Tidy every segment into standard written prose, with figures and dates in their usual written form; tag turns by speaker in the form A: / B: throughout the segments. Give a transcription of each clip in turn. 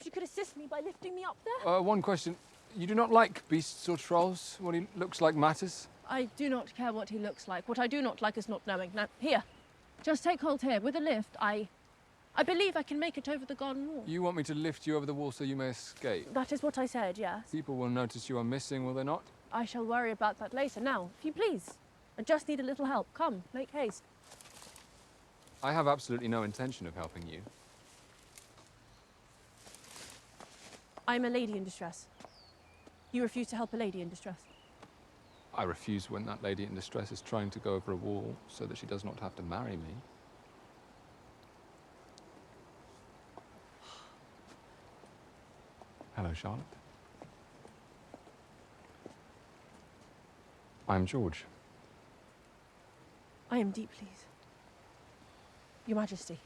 A: Perhaps you could assist me by lifting me up there?
B: One question. You do not like beasts or trolls? What he looks like matters?
A: I do not care what he looks like. What I do not like is not knowing. Now, here. Just take hold here. With a lift, I believe I can make it over the garden wall.
B: You want me to lift you over the wall so you may escape?
A: That is what I said, yes.
B: People will notice you are missing, will they not?
A: I shall worry about that later. Now, if you please. I just need a little help. Come, make haste.
B: I have absolutely no intention of helping you.
A: I'm a lady in distress. You refuse to help a lady in distress.
B: I refuse when that lady in distress is trying to go over a wall so that she does not have to marry me. Hello, Charlotte. I'm George.
A: I am deep, please. Your Majesty.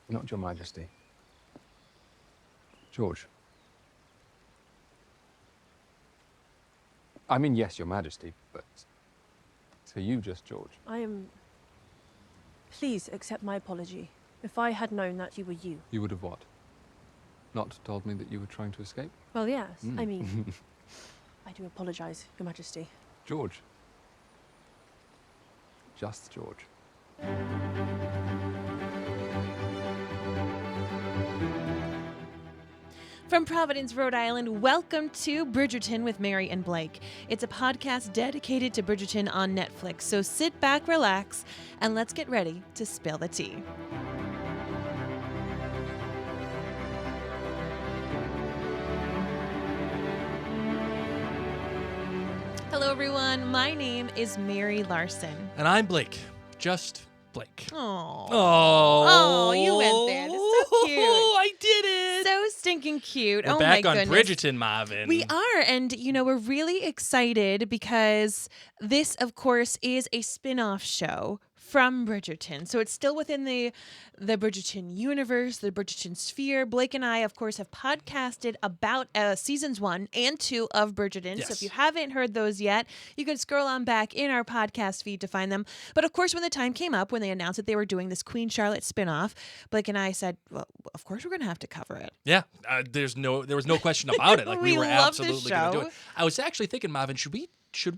B: Not Your Majesty. George. I mean, yes, Your Majesty, but to you, just George.
A: Please accept my apology. If I had known that you were you.
B: You would have what? Not told me that you were trying to escape?
A: Well, yes. I mean, I do apologize, Your Majesty.
B: George. Just George.
C: From Providence, Rhode Island, welcome to Bridgerton with Mary and Blake. It's a podcast dedicated to Bridgerton on Netflix, so sit back, relax, and let's get ready to spill the tea. Hello, everyone. My name is Mary Larson.
D: And I'm Blake. Just Blake.
C: Oh.
D: Oh,
C: you went there. That's so cute.
D: I did it.
C: So stinking cute.
D: We're
C: oh
D: back
C: my
D: on
C: goodness.
D: Bridgerton, Marvin.
C: We are, and we're really excited because this, of course, is a spin-off show from Bridgerton. So it's still within the Bridgerton universe, the Bridgerton sphere. Blake and I, of course, have podcasted about seasons 1 and 2 of Bridgerton.
D: Yes.
C: So if you haven't heard those yet, you can scroll on back in our podcast feed to find them. But of course, when the time came up, when they announced that they were doing this Queen Charlotte spin-off, Blake and I said, well, of course we're going to have to cover it.
D: Yeah, there was no question about it. Like we were
C: love this
D: absolutely going to do
C: show.
D: it. I was actually thinking, Marvin, should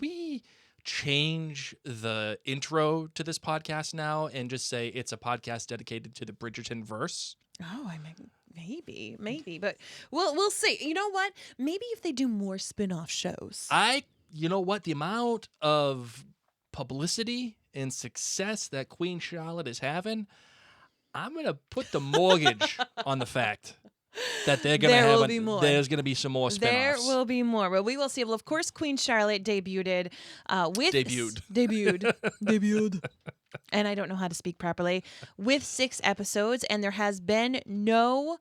D: we change the intro to this podcast now and just say it's a podcast dedicated to the Bridgerton-verse?
C: Oh, I mean, maybe, but we'll see. You know what? Maybe if they do more spin-off shows.
D: You know what? The amount of publicity and success that Queen Charlotte is having, I'm going to put the mortgage on the fact that they're going to have. There's going to be some more spinoffs.
C: There will be more. Well, we will see. Well, of course, Queen Charlotte debuted. And I don't know how to speak properly. With 6 episodes, and there has been no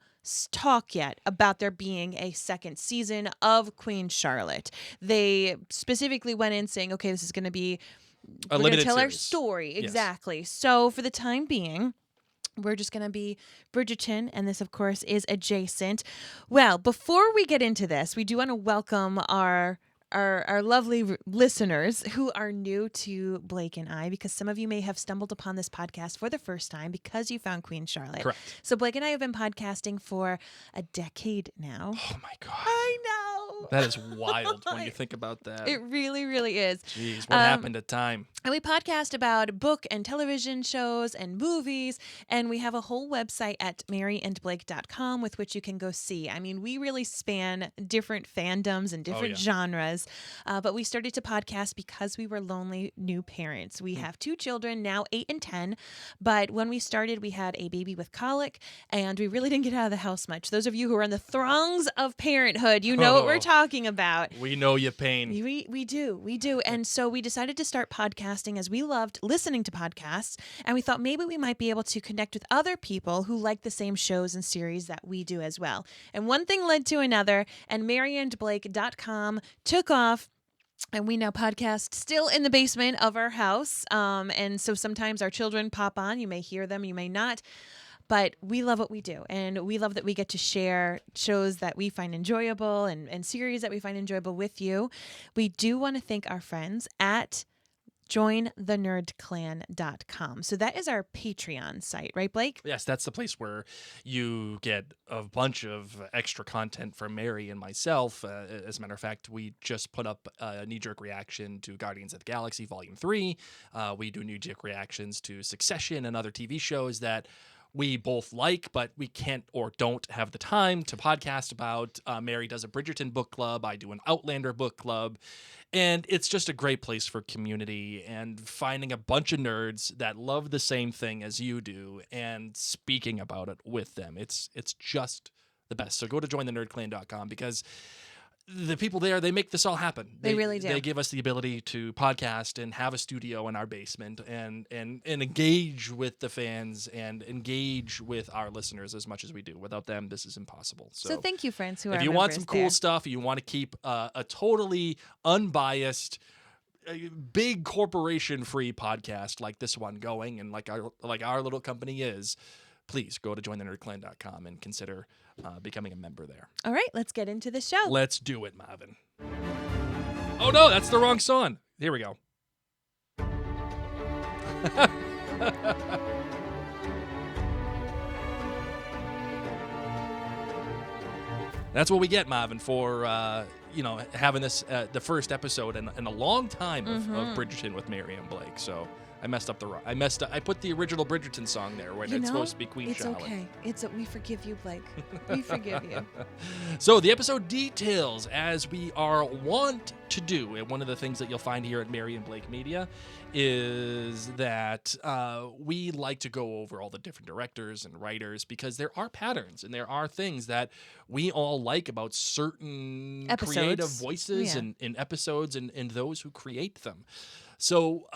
C: talk yet about there being a second season of Queen Charlotte. They specifically went in saying, okay, this is going to be
D: a
C: we're
D: limited
C: going to tell our
D: series.
C: story.
D: Yes.
C: Exactly. So for the time being, we're just going to be Bridgerton, and this, of course, is adjacent. Well, before we get into this, we do want to welcome our lovely listeners who are new to Blake and I, because some of you may have stumbled upon this podcast for the first time because you found Queen Charlotte.
D: Correct.
C: So Blake and I have been podcasting for a decade now.
D: Oh, my God.
C: I know.
D: That is wild when you think about that.
C: It really, really is.
D: Jeez, what happened to time?
C: And we podcast about book and television shows and movies, and we have a whole website at maryandblake.com with which you can go see. I mean, we really span different fandoms and different genres, but we started to podcast because we were lonely new parents. We have 2 children, now 8 and 10, but when we started, we had a baby with colic, and we really didn't get out of the house much. Those of you who are in the throngs of parenthood, you know what we're talking about.
D: We know your pain.
C: We do. And so we decided to start podcasting as we loved listening to podcasts. And we thought maybe we might be able to connect with other people who like the same shows and series that we do as well. And one thing led to another, and maryandblake.com took off. And we now podcast still in the basement of our house. And so sometimes our children pop on. You may hear them, you may not. But we love what we do, and we love that we get to share shows that we find enjoyable and series that we find enjoyable with you. We do want to thank our friends at jointhenerdclan.com. So that is our Patreon site, right, Blake?
D: Yes, that's the place where you get a bunch of extra content from Mary and myself. As a matter of fact, we just put up a knee-jerk reaction to Guardians of the Galaxy Volume 3. We do knee-jerk reactions to Succession and other TV shows that we both like, but we can't or don't have the time to podcast about. Mary does a Bridgerton book club. I do an Outlander book club. And it's just a great place for community and finding a bunch of nerds that love the same thing as you do and speaking about it with them. It's just the best. So go to jointhenerdclan.com because the people there, they make this all happen.
C: They really do.
D: They give us the ability to podcast and have a studio in our basement and engage with the fans and engage with our listeners as much as we do. Without them, this is impossible.
C: So thank you, friends who are
D: if you want
C: members
D: some cool
C: there.
D: stuff, you want to keep a totally unbiased, big corporation-free podcast like this one going and like our little company is, please go to jointhenerdclan.com and consider becoming a member there.
C: All right, let's get into the show.
D: Let's do it, Marvin. Oh, no, that's the wrong song. Here we go. That's what we get, Marvin, for having this the first episode in a long time of Bridgerton with Mary and Blake. So I messed up I put the original Bridgerton song there when it's supposed to be Queen Charlotte.
C: It's okay. We forgive you, Blake. We forgive you.
D: So the episode details, as we are wont to do, and one of the things that you'll find here at Mary and Blake Media is that we like to go over all the different directors and writers because there are patterns and there are things that we all like about certain creative voices in episodes and those who create them. So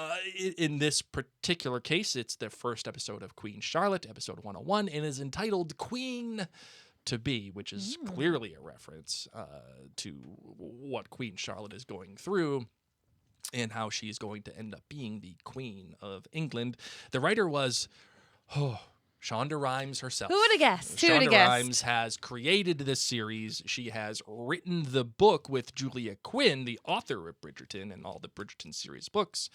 D: in this particular case, it's the first episode of Queen Charlotte, episode 101, and is entitled Queen to Be, which is clearly a reference to what Queen Charlotte is going through and how she's going to end up being the Queen of England. The writer was Shonda Rhimes herself.
C: Who would have guessed?
D: Shonda Rhimes has created this series. She has written the book with Julia Quinn, the author of Bridgerton and all the Bridgerton series books.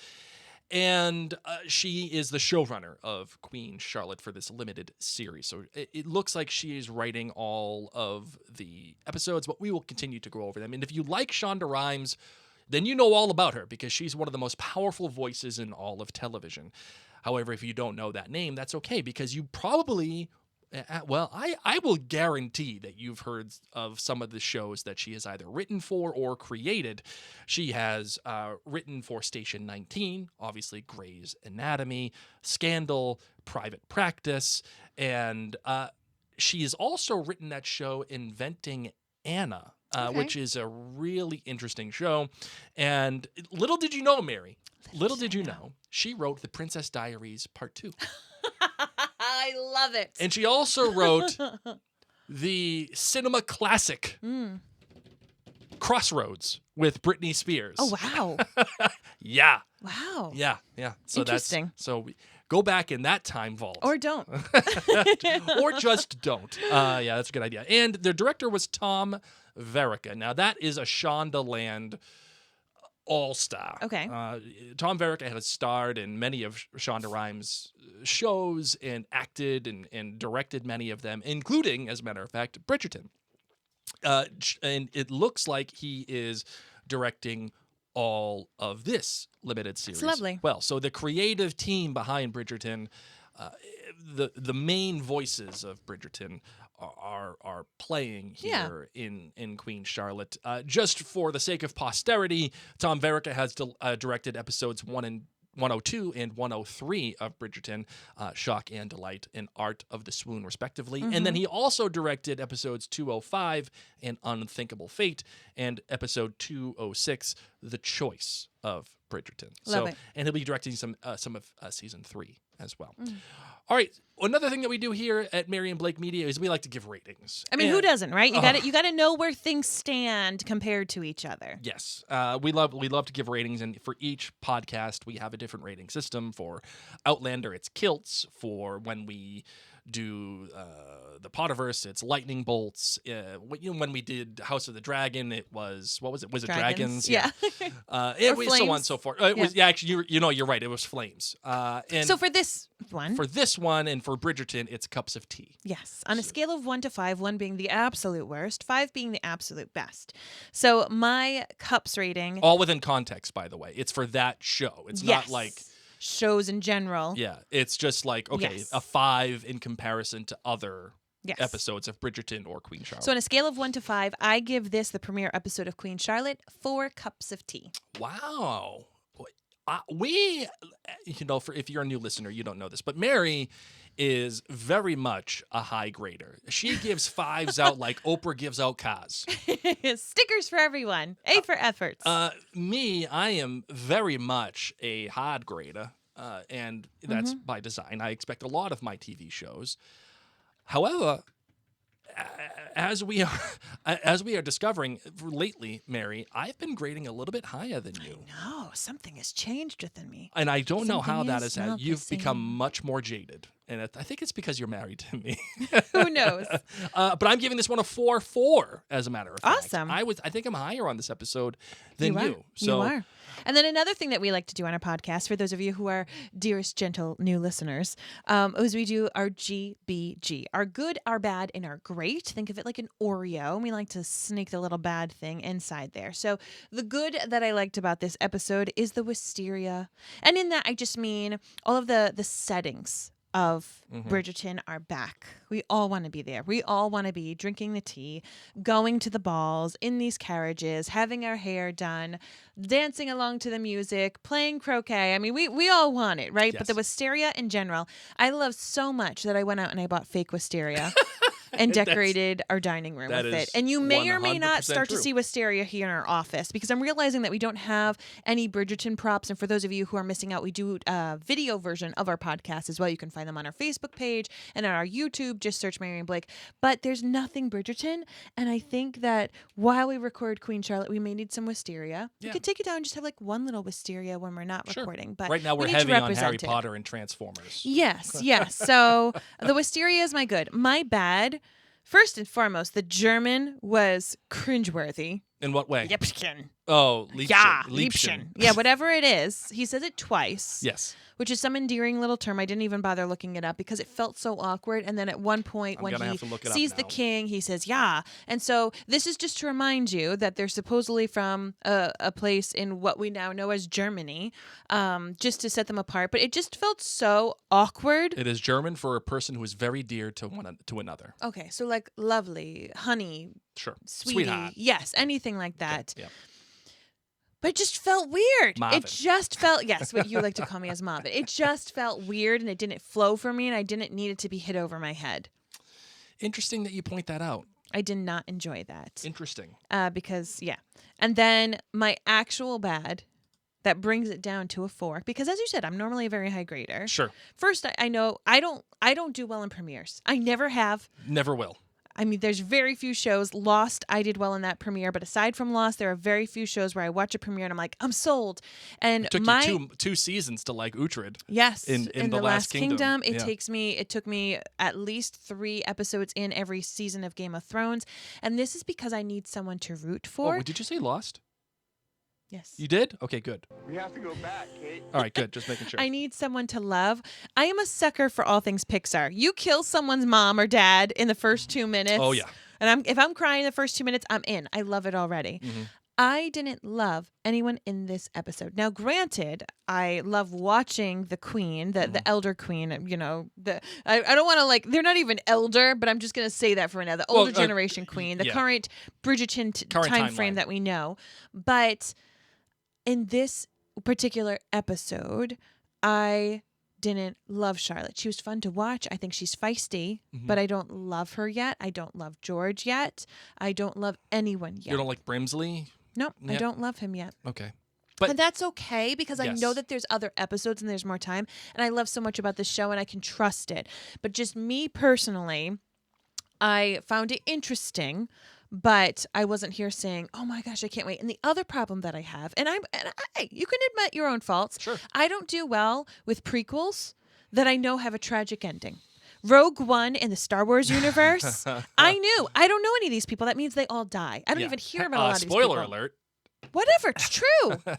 D: And she is the showrunner of Queen Charlotte for this limited series. So it looks like she is writing all of the episodes, but we will continue to go over them. And if you like Shonda Rhimes, then you know all about her because she's one of the most powerful voices in all of television. However, if you don't know that name, that's okay because you probably, I will guarantee that you've heard of some of the shows that she has either written for or created. She has written for Station 19, obviously Grey's Anatomy, Scandal, Private Practice, and she has also written that show Inventing Anna, which is a really interesting show. And little did you know, Mary, little did you know, she wrote The Princess Diaries Part 2.
C: I love it.
D: And she also wrote the cinema classic Crossroads with Britney Spears.
C: Oh, wow.
D: Yeah.
C: Wow.
D: Yeah. So
C: interesting.
D: Go back in that time vault.
C: Or don't.
D: Or just don't. Yeah, that's a good idea. And the director was Tom Verica. Now, that is a Shondaland all-star.
C: Okay.
D: Tom Verica has starred in many of Shonda Rhimes' shows and acted and directed many of them, including, as a matter of fact, Bridgerton. And it looks like he is directing all of this limited series.
C: It's lovely.
D: Well, so the creative team behind Bridgerton, the main voices of Bridgerton are playing here in Queen Charlotte. Just for the sake of posterity, Tom Verica has directed episodes 102 and 103 of Bridgerton, Shock and Delight, and Art of the Swoon, respectively. And then he also directed episodes 205 and Unthinkable Fate, and episode 206, The Choice of Bridgerton.
C: Love it.
D: And he'll be directing some of season 3 as well. All right. Another thing that we do here at Mary and Blake Media is we like to give ratings.
C: I mean, who doesn't, right? You got to know where things stand compared to each other.
D: Yes. We love to give ratings, and for each podcast we have a different rating system. For Outlander, it's kilts. For when we do the Potterverse, it's lightning bolts. When we did House of the Dragon, it was, what was it? Was it Dragons?
C: Yeah.
D: It was so on and so forth. It was, actually, you're right. It was flames. And
C: so for this one,
D: and for Bridgerton, it's cups of tea.
C: yes, on a scale of 1 to 5, 1 being the absolute worst, 5 being the absolute best. So my cups rating,
D: All within context, by the way. It's for that show. It's not like
C: shows in general.
D: Yeah, it's just like, okay, a 5 in comparison to other episodes of Bridgerton or Queen Charlotte.
C: So on a scale of 1 to 5, I give this, the premiere episode of Queen Charlotte, 4 cups of tea.
D: Wow. We, if you're a new listener, you don't know this, but Mary is very much a high grader. She gives 5s out like Oprah gives out cars.
C: Stickers for everyone. A for efforts.
D: Me, I am very much a hard grader, and that's by design. I expect a lot of my TV shows. However, as we are discovering lately, Mary, I've been grading a little bit higher than you.
C: No, something has changed within me.
D: And I don't know how that
C: is
D: has.
C: not the
D: You've become
C: same.
D: much more jaded. And I think it's because you're married to me.
C: Who knows?
D: But I'm giving this one a 4-4, as a matter of fact.
C: Awesome.
D: I think I'm higher on this episode than you.
C: So, you are. And then another thing that we like to do on our podcast, for those of you who are dearest, gentle, new listeners, is we do our GBG. Our good, our bad, and our great. Think of it like an Oreo. And we like to sneak the little bad thing inside there. So the good that I liked about this episode is the wisteria. And in that, I just mean all of the settings of Bridgerton are back. We all want to be there. We all want to be drinking the tea, going to the balls, in these carriages, having our hair done, dancing along to the music, playing croquet. I mean, we all want it, right?
D: Yes.
C: But the wisteria in general, I love so much that I went out and I bought fake wisteria. And decorated our dining room with it. And you may or may not start to see wisteria here in our office, because I'm realizing that we don't have any Bridgerton props. And for those of you who are missing out, we do a video version of our podcast as well. You can find them on our Facebook page and on our YouTube. Just search Mary and Blake. But there's nothing Bridgerton. And I think that while we record Queen Charlotte, we may need some wisteria. We could take it down and just have like one little wisteria when we're not recording. But
D: right now we're
C: we need
D: heavy
C: to
D: on Harry
C: represent it.
D: Potter and Transformers.
C: Yes. So the wisteria is my good. My bad. First and foremost, the German was cringeworthy.
D: In what way?
C: Liebchen.
D: Oh, Liebchen.
C: Yeah, Liebchen. Yeah, whatever it is. He says it twice.
D: Yes.
C: Which is some endearing little term. I didn't even bother looking it up because it felt so awkward. And then at one point when he sees the king, he says, yeah. And so this is just to remind you that they're supposedly from a place in what we now know as Germany, just to set them apart. But it just felt so awkward.
D: It is German for a person who is very dear to another.
C: Okay, so like lovely, honey,
D: sure,
C: sweetie,
D: sweetheart.
C: Yes, anything like that.
D: Yeah.
C: But it just felt weird.
D: Marvin.
C: It just felt, yes, what you like to call me as Marvin. It just felt weird, and it didn't flow for me, and I didn't need it to be hit over my head.
D: Interesting that you point that out.
C: I did not enjoy that.
D: Interesting.
C: Because, yeah. And then my actual bad, that brings it down to a 4. Because as you said, I'm normally a very high grader.
D: Sure.
C: First, I know I don't do well in premieres. I never have.
D: Never will.
C: I mean, there's very few shows. Lost, I did well in that premiere, but aside from Lost, there are very few shows where I watch a premiere and I'm like, I'm sold. And
D: it took you two seasons to like Uhtred.
C: Yes,
D: in
C: the Last Kingdom.
D: Yeah.
C: It took me at least 3 episodes in every season of Game of Thrones, and this is because I need someone to root for.
D: Oh, did you say Lost?
C: Yes.
D: You did? Okay, good.
E: We have to go back, Kate.
D: All right, good. Just making sure.
C: I need someone to love. I am a sucker for all things Pixar. You kill someone's mom or dad in the first 2 minutes.
D: Oh, yeah.
C: And if I'm crying the first 2 minutes, I'm in. I love it already.
D: Mm-hmm.
C: I didn't love anyone in this episode. Now, granted, I love watching the queen, the elder queen, you know, I don't want to like, they're not even elder, but I'm just going to say that for now. The older generation queen, the current Bridgerton time frame that we know. But in this particular episode, I didn't love Charlotte. She was fun to watch. I think she's feisty, but I don't love her yet. I don't love George yet. I don't love anyone yet.
D: You don't like Brimsley?
C: Nope, I don't love him yet.
D: Okay.
C: But that's okay because I know that there's other episodes and there's more time. And I love so much about this show and I can trust it. But just me personally, I found it interesting. But I wasn't here saying, "Oh my gosh, I can't wait." And the other problem that I have, and you can admit your own faults.
D: Sure.
C: I don't do well with prequels that I know have a tragic ending. Rogue One in the Star Wars universe. I knew. I don't know any of these people. That means they all die. I don't even hear about a lot of these people.
D: Spoiler alert.
C: Whatever, it's true.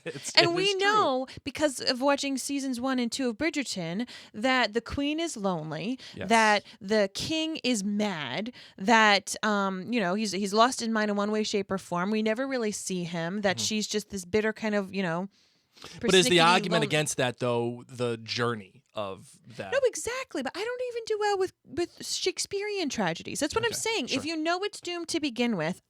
D: It
C: We
D: is true.
C: know, because of watching seasons 1 and 2 of Bridgerton, that the queen is lonely,
D: Yes.
C: that the king is mad, that he's lost his mind in one way, shape, or form. We never really see him. That she's just this bitter kind of
D: But is the
C: persnickety,
D: argument
C: lonely-
D: against that, though, the journey of that?
C: No, exactly. But I don't even do well with Shakespearean tragedies. That's what I'm
D: Okay,
C: saying.
D: sure.
C: If you know it's doomed to begin with,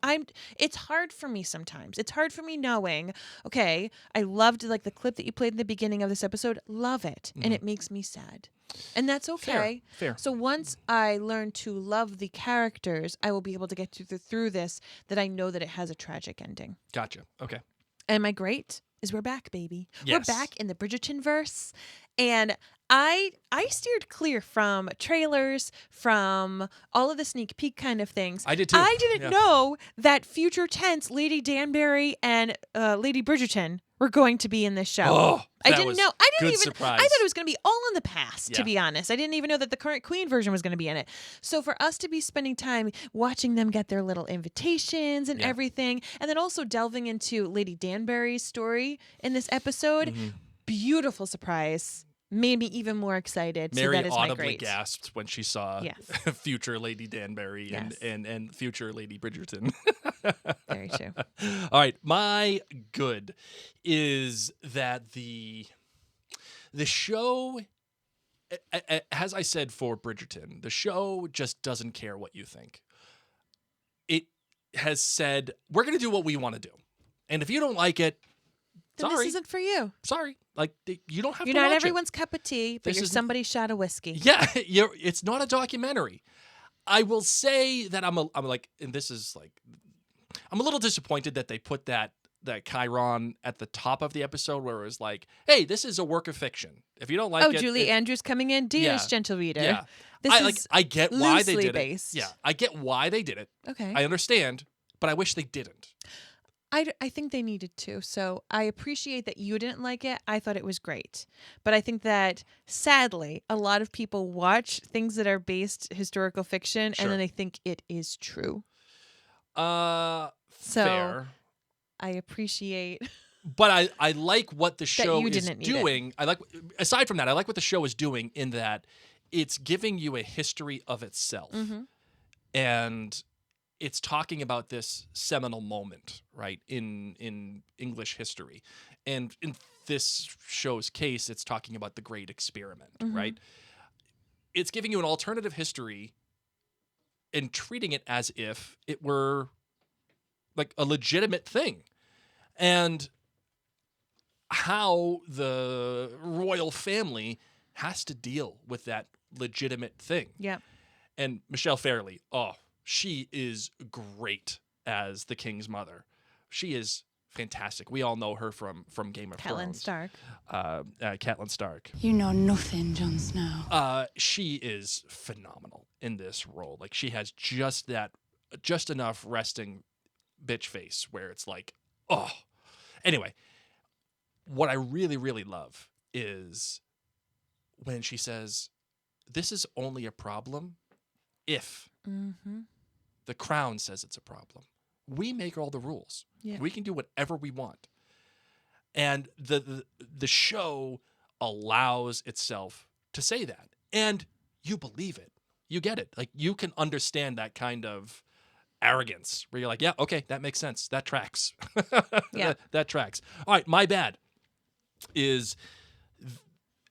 C: it's hard for me sometimes. It's hard for me knowing, okay, I loved like the clip that you played in the beginning of this episode. Love it. And it makes me sad. And that's okay.
D: Fair.
C: So once I learn to love the characters, I will be able to get through this, that I know that it has a tragic ending.
D: Gotcha. Okay.
C: Am I great? Is we're back, baby.
D: Yes.
C: We're back in the Bridgerton-verse. And I steered clear from trailers, from all of the sneak peek kind of things.
D: I did too.
C: I didn't
D: Yeah.
C: know that future tense Lady Danbury and Lady Bridgerton were going to be in this show.
D: Oh,
C: I
D: that
C: didn't
D: was
C: know. I didn't
D: good
C: even.
D: surprise.
C: I thought it was going to be all in the past. To
D: Yeah.
C: be honest, I didn't even know that the current Queen version was going to be in it. So for us to be spending time watching them get their little invitations and
D: Yeah.
C: everything, and then also delving into Lady Danbury's story in this episode,
D: Mm-hmm.
C: beautiful surprise. Made me even more excited.
D: Mary
C: so that is my
D: audibly
C: great.
D: gasped when she saw
C: Yes.
D: future Lady Danbury
C: Yes.
D: and future Lady Bridgerton.
C: Very true.
D: All right, my good is that the show, as I said for Bridgerton, the show just doesn't care what you think. It has said, we're going to do what we want to do. And if you don't like it,
C: Then
D: sorry.
C: this isn't for you.
D: Sorry. Like, you don't have
C: You're
D: to
C: not
D: watch
C: everyone's cup of tea, but
D: This
C: you're
D: is-
C: somebody's shot of whiskey.
D: it. Yeah, it's not a documentary. I will say that I'm like, and this is like, I'm a little disappointed that they put that Chiron at the top of the episode where it was like, hey, this is a work of fiction. If you don't like it.
C: Julie Andrews coming in. Dearest gentle reader.
D: Yeah.
C: This is
D: I get why they
C: loosely
D: did
C: based.
D: it. Yeah, I get why they did it.
C: okay.
D: I understand, but I wish they didn't.
C: I think they needed to. So I appreciate that you didn't like it. I thought it was great. But I think that, sadly, a lot of people watch things that are based historical fiction
D: Sure.
C: and then they think it is true. So
D: Fair.
C: I appreciate.
D: But I like what the show
C: you
D: is
C: didn't need it.
D: doing. Aside from that, I like what the show is doing in that it's giving you a history of itself.
C: Mhm.
D: And it's talking about this seminal moment, right, in English history. And in this show's case, it's talking about the Great Experiment,
C: Mhm.
D: right? It's giving you an alternative history and treating it as if it were like a legitimate thing. And how the royal family has to deal with that legitimate thing.
C: Yeah.
D: And Michelle Fairley, she is great as the king's mother. She is fantastic. We all know her from Game of
C: Catelyn
D: Thrones.
C: Stark.
D: Catelyn Stark.
E: You know nothing, Jon Snow.
D: She is phenomenal in this role. Like, she has just enough resting bitch face where it's like, oh. Anyway, what I really, really love is when she says, this is only a problem if
C: Mm-hmm.
D: the crown says it's a problem. We make all the rules.
C: Yeah.
D: We can do whatever we want. And the show allows itself to say that. And you believe it. You get it. Like, you can understand that kind of arrogance where you're like, yeah, okay, that makes sense. That tracks.
C: Yeah.
D: that tracks. All right, my bad is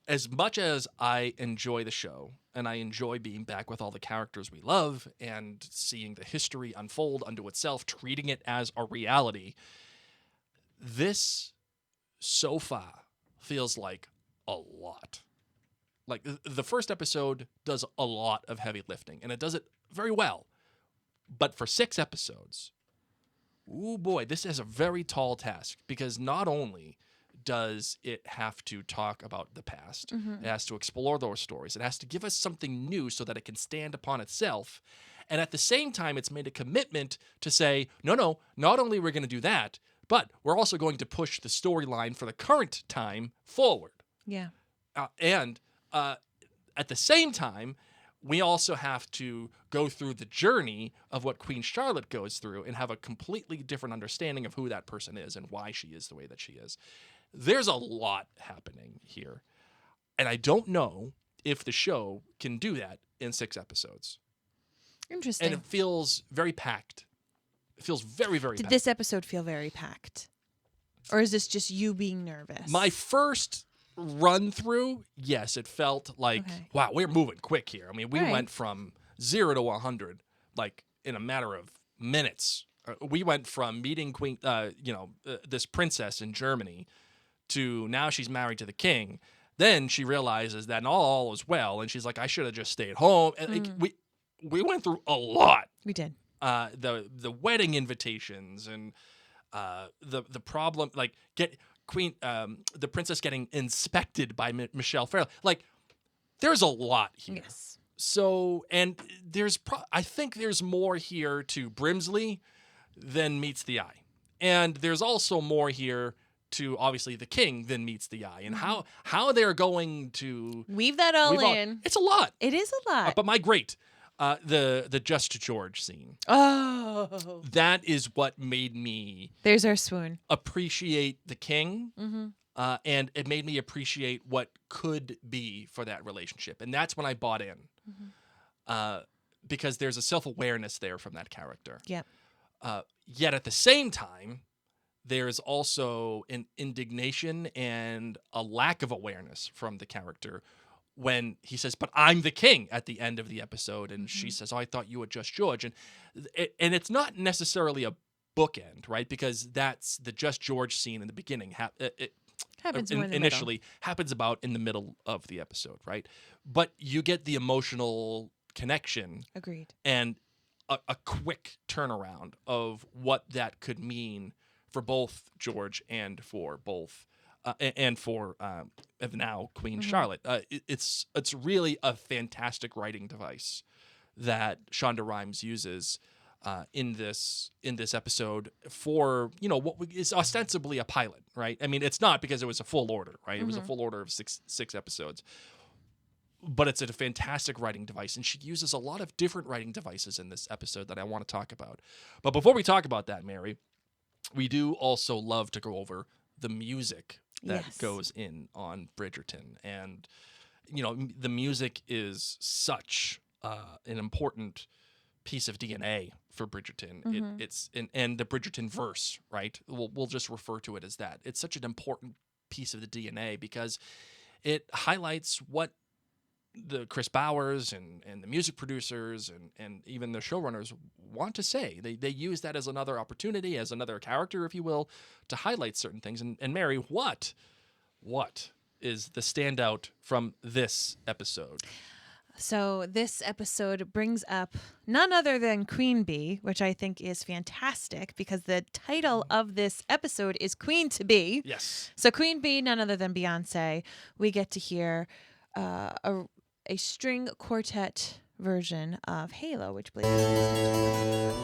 D: as much as I enjoy the show and I enjoy being back with all the characters we love and seeing the history unfold unto itself, treating it as a reality, this so far feels like a lot. Like, the first episode does a lot of heavy lifting, and it does it very well. But for 6 episodes, ooh boy, this is a very tall task, because not only does it have to talk about the past, it has to explore those stories, it has to give us something new so that it can stand upon itself, and at the same time, it's made a commitment to say, no, not only are we going to do that, but we're also going to push the storyline for the current time forward.
C: Yeah.
D: And at the same time, we also have to go through the journey of what Queen Charlotte goes through and have a completely different understanding of who that person is and why she is the way that she is. There's a lot happening here. And I don't know if the show can do that in 6 episodes.
C: Interesting.
D: And it feels very packed. It feels very, very
C: Did
D: packed.
C: this episode feel very packed? Or is this just you being nervous?
D: My first run through, yes, it felt like, wow, we're moving quick here. I mean, we went from 0 to 100 like in a matter of minutes. We went from meeting this princess in Germany to now she's married to the king. Then she realizes that all is well, and she's like, I should have just stayed home. And we went through a lot.
C: We did.
D: The wedding invitations and the problem, like the princess getting inspected by Michelle Farrell. Like, there's a lot here.
C: Yes.
D: So, and I think there's more here to Brimsley than meets the eye. And there's also more here to, obviously, the king than meets the eye. And how they're going to...
C: Weave that all in.
D: It's a lot.
C: It is a lot.
D: But the Just George scene.
C: Oh.
D: That is what made me...
C: There's our swoon.
D: Appreciate the king. Mm-hmm. And it made me appreciate what could be for that relationship. And that's when I bought in. Mm-hmm. Because there's a self-awareness there from that character.
C: Yep.
D: Yet at the same time, there's also an indignation and a lack of awareness from the character when he says, but I'm the king at the end of the episode. And she says, oh, I thought you were Just George. And it's not necessarily a bookend, right? Because that's the Just George scene in the beginning.
C: Happens more in the
D: initially
C: middle.
D: Happens about in the middle of the episode, right? But you get the emotional connection.
C: Agreed.
D: And a quick turnaround of what that could mean for both George and for both now Queen Charlotte. It's really a fantastic writing device that Shonda Rhimes uses in this episode for what is ostensibly a pilot, right? I mean, it's not, because it was a full order, right? It was a full order of six episodes. But it's a fantastic writing device, and she uses a lot of different writing devices in this episode that I want to talk about. But before we talk about that, Mary, we do also love to go over the music that goes in on Bridgerton. And, the music is such an important piece of DNA for Bridgerton. Mm-hmm. And the Bridgerton-verse, right? We'll just refer to it as that. It's such an important piece of the DNA because it highlights what the Chris Bowers and the music producers and even the showrunners want to say. They use that as another opportunity, as another character, if you will, to highlight certain things. And Mary, what is the standout from this episode?
C: So this episode brings up none other than Queen Bee, which I think is fantastic because the title of this episode is Queen to Be.
D: Yes.
C: So Queen Bee, none other than Beyonce. We get to hear a string quartet version of Halo, which Blake is.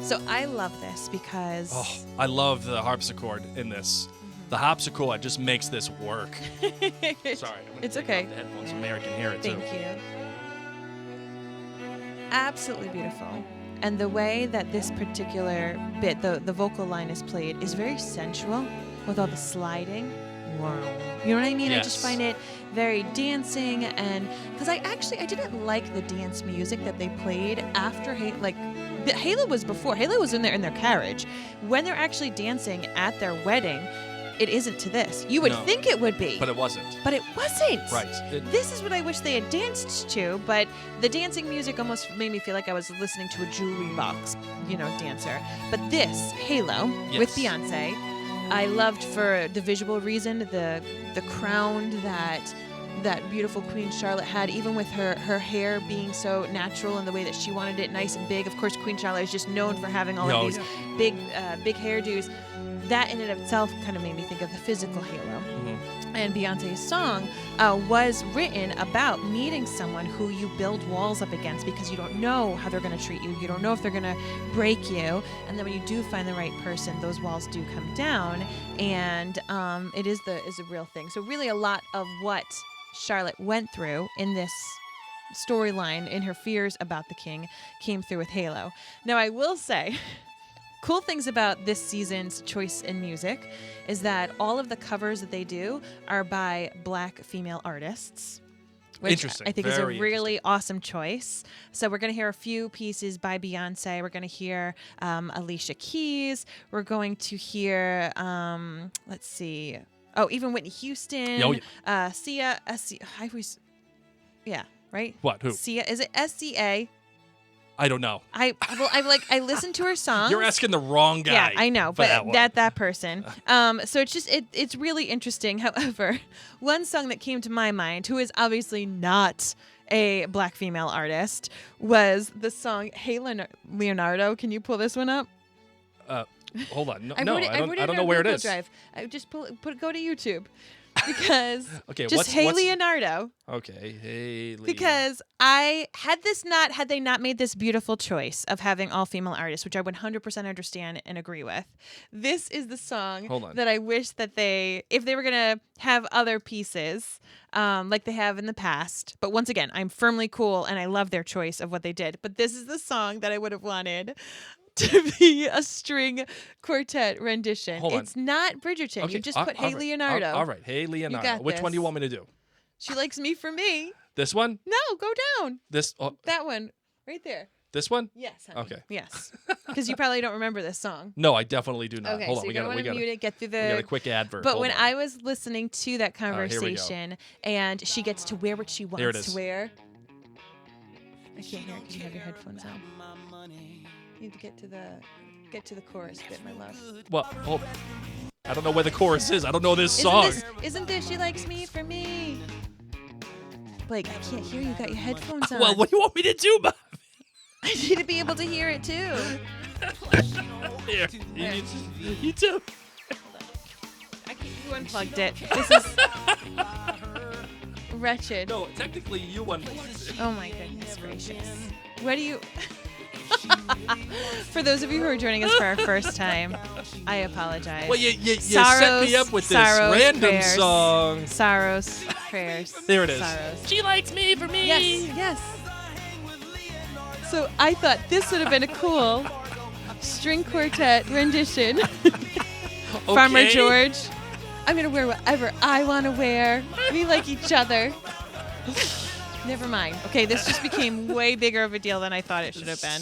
C: So I love this because...
D: Oh, I love the harpsichord in this. The harpsichord just makes this work. Sorry.
C: It's okay.
D: The headphones so Mary can hear it,
C: too. Thank you. Absolutely beautiful. And the way that this particular bit, the vocal line is played, is very sensual with all the sliding. Wow. You know what I mean?
D: Yes.
C: I just find it very dancing, and because I didn't like the dance music that they played after Halo was before. Halo was in their carriage. When they're actually dancing at their wedding, it isn't to this. You would think it would be.
D: But it wasn't.
C: But it wasn't.
D: Right.
C: This is what I wish they had danced to, but the dancing music almost made me feel like I was listening to a jewelry box, dancer. But this, Halo, with Beyonce, I loved for the visual reason, the crown that beautiful Queen Charlotte had, even with her hair being so natural and the way that she wanted it nice and big. Of course, Queen Charlotte is just known for having all of these big hairdos. That in and of itself kind of made me think of the physical Halo. Mm-hmm. And Beyonce's song was written about meeting someone who you build walls up against because you don't know how they're going to treat you. You don't know if they're going to break you. And then when you do find the right person, those walls do come down. And it is a real thing. So really a lot of what Charlotte went through in this storyline in her fears about the king came through with Halo. Now, I will say, cool things about this season's choice in music is that all of the covers that they do are by Black female artists. Which
D: Interesting.
C: I think is a
D: Very
C: really awesome choice. So we're going to hear a few pieces by Beyonce. We're going to hear Alicia Keys. We're going to hear, let's see. Oh, even Whitney Houston.
D: Oh,
C: Sia. Yeah, right?
D: What? Who?
C: Sia. Is it SCA?
D: I don't know.
C: I listened to her songs.
D: You're asking the wrong guy.
C: Yeah, I know,
D: for
C: but
D: that
C: that person. So it's just it's really interesting. However, one song that came to my mind, who is obviously not a Black female artist, was the song "Hey Leonardo." Can you pull this one up?
D: Hold on. No,
C: I
D: don't know where it is.
C: Drive. I just go to YouTube. Because
D: okay,
C: just Hey Leonardo.
D: Okay, Hey Leonardo.
C: Because had they not made this beautiful choice of having all female artists, which I 100% understand and agree with, this is the song that I wish that if they were gonna have other pieces, like they have in the past. But once again, I'm firmly cool and I love their choice of what they did. But this is the song that I would have wanted to be a string quartet rendition.
D: Hold on.
C: It's not Bridgerton.
D: Okay,
C: you just put Hey Leonardo.
D: All right, Hey Leonardo. Which one do you want me to do?
C: She likes me for me.
D: This one?
C: No, go down.
D: This?
C: That one, right there.
D: This one?
C: Yes, honey.
D: Okay.
C: Yes. Because you probably don't remember this song.
D: No, I definitely do not.
C: Okay,
D: Hold
C: so
D: on,
C: you're going to want to mute it, get through
D: we got a quick advert.
C: But
D: Hold
C: when
D: on.
C: I was listening to that
D: Here we go.
C: conversation and she gets to wear what she
D: There it
C: wants
D: is.
C: to wear. I can't hear it because you have your headphones on. You need to get to the chorus bit, my love.
D: Well, hold. I don't know where the chorus is. I don't know this song.
C: Isn't this She Likes Me for Me? Blake, I can't hear you. You got your headphones on.
D: Well, what do you want me to do, Bob?
C: I need to be able to hear it too.
D: Here, you too.
C: You unplugged it. This is wretched.
D: No, technically you unplugged it.
C: Oh my goodness gracious. What do you... For those of you who are joining us for our first time, I apologize.
D: Well, you set me up with this random
C: prayers,
D: song.
C: Sorrows, prayers.
D: There it is.
C: Sorrows.
D: She likes me for me.
C: Yes. So I thought this would have been a cool string quartet rendition. Farmer George. I'm going to wear whatever I want to wear. We like each other. Never mind. Okay, this just became way bigger of a deal than I thought it should have been.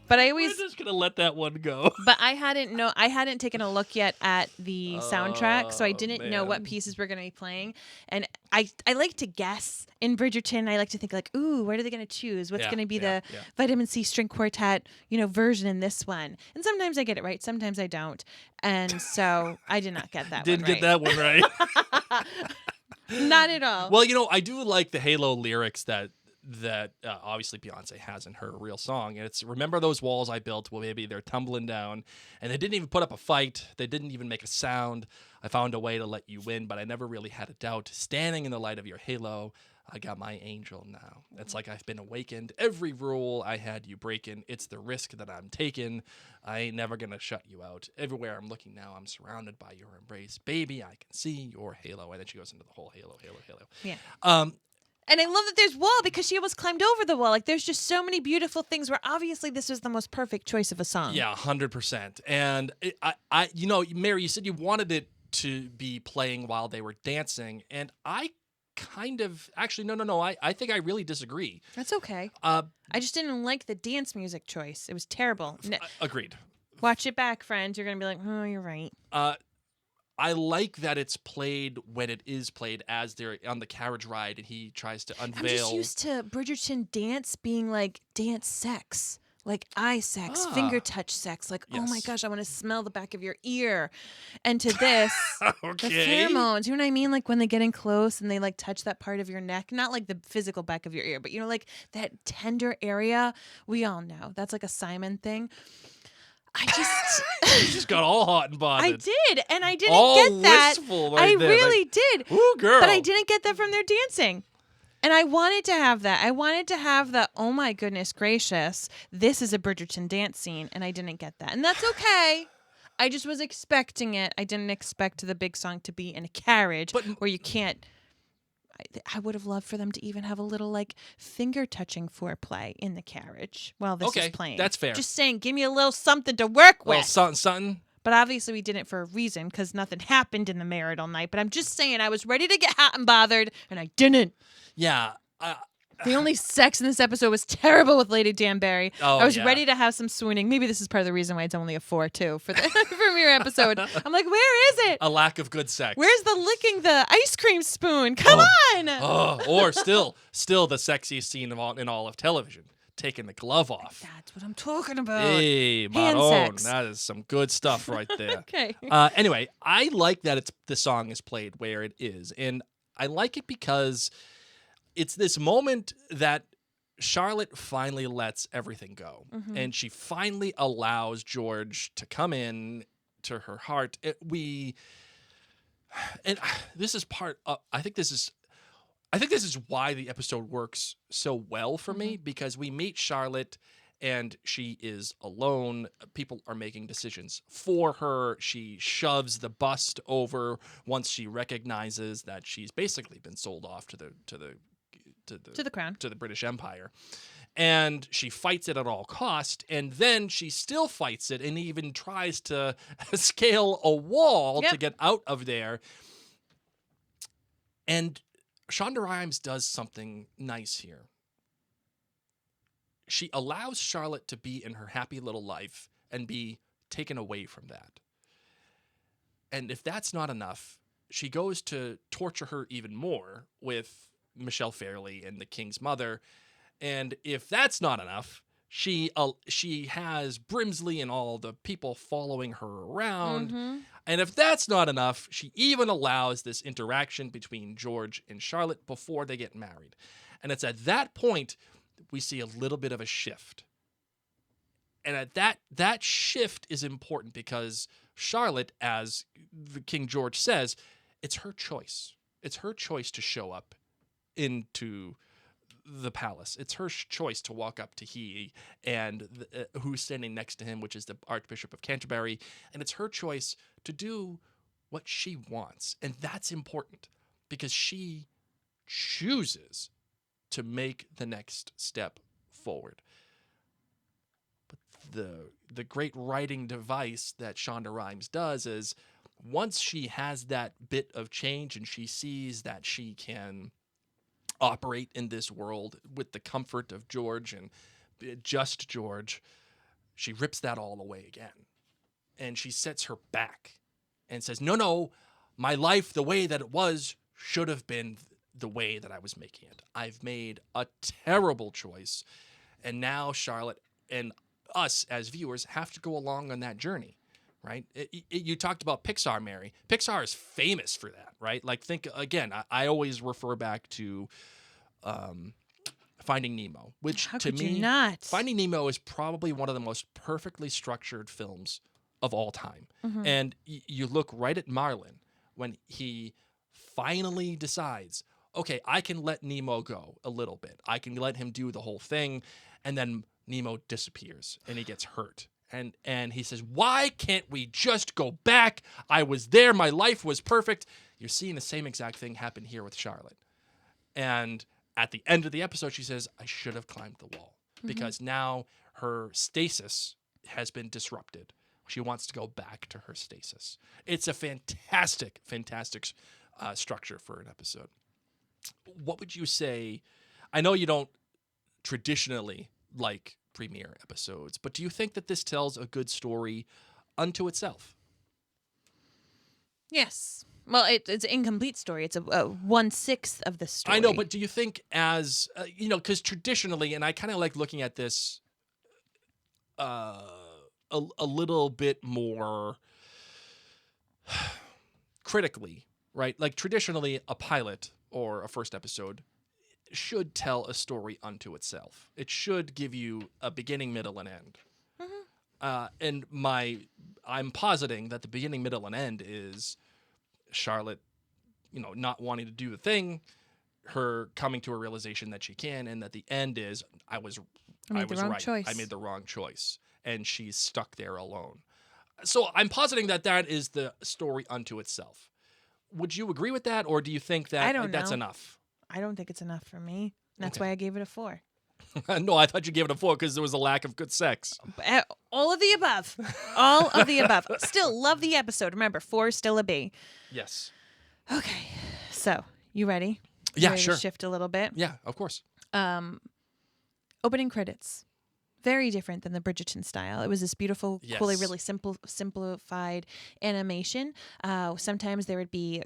C: But
D: We're just gonna let that one go.
C: But I hadn't taken a look yet at the soundtrack, so I didn't know what
D: man.
C: pieces were gonna be playing. And I like to guess in Bridgerton. I like to think like, ooh, what are they gonna choose? What's gonna be the Vitamin C string quartet, version in this one? And sometimes I get it right, sometimes I don't. And so I did not get that.
D: Didn't
C: one
D: get that one right.
C: Not at all.
D: Well, I do like the Halo lyrics that obviously Beyonce has in her real song, and it's remember those walls I built, well maybe they're tumbling down, and they didn't even put up a fight, they didn't even make a sound. I found a way to let you win, but I never really had a doubt. Standing in the light of your halo, I got my angel now. It's like I've been awakened. Every rule I had you breaking. It's the risk that I'm taking. I ain't never gonna shut you out. Everywhere I'm looking now, I'm surrounded by your embrace. Baby, I can see your halo. And then she goes into the whole halo.
C: Yeah. And I love that there's wall because she almost climbed over the wall. Like there's just so many beautiful things where obviously this was the most perfect choice of a song.
D: Yeah, 100%. And I Mary, you said you wanted it to be playing while they were dancing, and I kind of actually no. I think I really disagree.
C: That's okay. I just didn't like the dance music choice. It was terrible.
D: Agreed.
C: Watch it back, friends. You're gonna be like, oh, you're right.
D: I like that it's played when it is played as they're on the carriage ride and he tries to unveil.
C: I'm just used to Bridgerton dance being like dance sex, like eye sex, finger touch sex. Like, oh my gosh, I want to smell the back of your ear. And to this, the pheromones, you know what I mean? Like when they get in close and they like touch that part of your neck, not like the physical back of your ear, but like that tender area. We all know that's like a Simon thing. I just
D: you just got all hot and bothered.
C: I did, and I didn't
D: all
C: get that.
D: Wistful
C: I
D: there.
C: really did.
D: Ooh, girl.
C: But I didn't get that from their dancing. And I wanted to have that. I wanted to have the, oh my goodness gracious, this is a Bridgerton dance scene, and I didn't get that. And that's okay. I just was expecting it. I didn't expect the big song to be in a carriage where you can't. I would have loved for them to even have a little like finger touching foreplay in the carriage while this is playing.
D: That's fair.
C: Just saying, give me a little something to work
D: Well,
C: with.
D: something.
C: But obviously we did it for a reason because nothing happened in the marital night. But I'm just saying I was ready to get hot and bothered and I didn't.
D: Yeah.
C: The only sex in this episode was terrible with Lady Danbury.
D: Oh,
C: I was
D: yeah.
C: ready to have some swooning. Maybe this is part of the reason why it's only a 4 too for the premiere episode. I'm like, where is it?
D: A lack of good sex.
C: Where's the licking the ice cream spoon? Come on!
D: Or still the sexiest scene in all of television. Taking the glove off.
C: That's what I'm talking about.
D: Hey,
C: Hand
D: Maron,
C: sex.
D: that is some good stuff right there.
C: Okay.
D: Anyway, I like that the song is played where it is, and I like it because it's this moment that Charlotte finally lets everything go, and she finally allows George to come in to her heart. This is part of, I think this is why the episode works so well for me, because we meet Charlotte and she is alone. People are making decisions for her. She shoves the bust over once she recognizes that she's basically been sold off to the
C: crown,
D: to the British Empire. And she fights it at all cost, and then she still fights it and even tries to scale a wall to get out of there. And Shonda Rhimes does something nice here. She allows Charlotte to be in her happy little life and be taken away from that. And if that's not enough, she goes to torture her even more with Michelle Fairley and the King's mother. And if that's not enough, she has Brimsley and all the people following her around. And if that's not enough, she even allows this interaction between George and Charlotte before they get married. And it's at that point we see a little bit of a shift. And at that shift is important because Charlotte, as the King George says, it's her choice. It's her choice to show up into the palace. It's her choice to walk up to he and who's standing next to him, which is the Archbishop of Canterbury. And it's her choice to do what she wants. And that's important because she chooses to make the next step forward. But the great writing device that Shonda Rhimes does is once she has that bit of change and she sees that she can operate in this world with the comfort of George and just George, she rips that all away again. And she sets her back and says, no, my life, the way that it was, should have been the way that I was making it. I've made a terrible choice. And now Charlotte and us as viewers have to go along on that journey, right? You talked about Pixar, Mary. Pixar is famous for that, right? Like, think, again, I always refer back to Finding Nemo, which
C: How
D: to
C: could
D: me,
C: you not?
D: Finding Nemo is probably one of the most perfectly structured films of all time. And you look right at Marlin when he finally decides, okay, I can let Nemo go a little bit. I can let him do the whole thing. And then Nemo disappears and he gets hurt. And he says, why can't we just go back? I was there. My life was perfect. You're seeing the same exact thing happen here with Charlotte. And at the end of the episode, she says, I should have climbed the wall because now her stasis has been disrupted. She wants to go back to her stasis. It's a fantastic, fantastic structure for an episode. What would you say? I know you don't traditionally like premiere episodes, but do you think that this tells a good story unto itself?
C: Yes. Well, it's an incomplete story. It's a 1/6 of the story.
D: I know, but do you think as, because traditionally, and I kind of like looking at this a little bit more critically, right? Like traditionally, a pilot or a first episode should tell a story unto itself. It should give you a beginning, middle, and end. And I'm positing that the beginning, middle, and end is Charlotte, not wanting to do the thing, her coming to a realization that she can, and that the end is I was right.
C: Choice.
D: I made the wrong choice, and she's stuck there alone. So I'm positing that is the story unto itself. Would you agree with that, or do you think that that's enough?
C: I don't think it's enough for me. That's
D: Okay.
C: why I gave it a 4.
D: No, I thought you gave it a 4 because there was a lack of good sex.
C: All of the above. All of the above. Still love the episode. Remember, 4 is still a B.
D: Yes.
C: Okay. So, you ready?
D: Yeah,
C: Ready
D: sure.
C: to shift a little bit.
D: Yeah, of course.
C: Opening credits. Very different than the Bridgerton style. It was this beautiful, coolly, really simplified animation. Sometimes there would be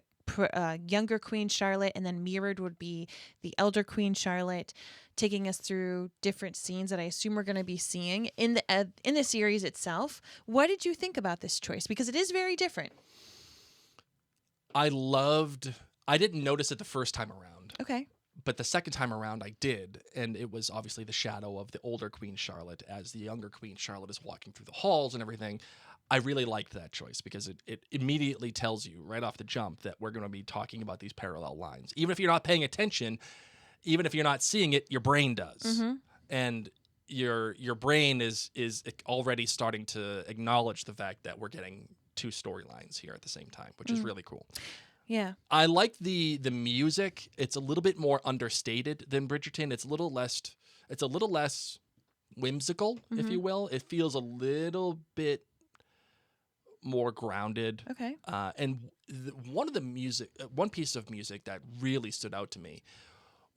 C: younger Queen Charlotte, and then mirrored would be the elder Queen Charlotte, taking us through different scenes that I assume we're going to be seeing in the series itself. What did you think about this choice? Because it is very different.
D: I didn't notice it the first time around.
C: Okay.
D: But the second time around, I did, and it was obviously the shadow of the older Queen Charlotte as the younger Queen Charlotte is walking through the halls and everything. I really liked that choice because it immediately tells you right off the jump that we're going to be talking about these parallel lines. Even if you're not paying attention, even if you're not seeing it, your brain does.
C: Mm-hmm.
D: And your brain is already starting to acknowledge the fact that we're getting 2 storylines here at the same time, which is really cool.
C: Yeah.
D: I like the music. It's a little bit more understated than Bridgerton. It's a little less whimsical, if you will. It feels a little bit more grounded.
C: Okay.
D: And one piece of music that really stood out to me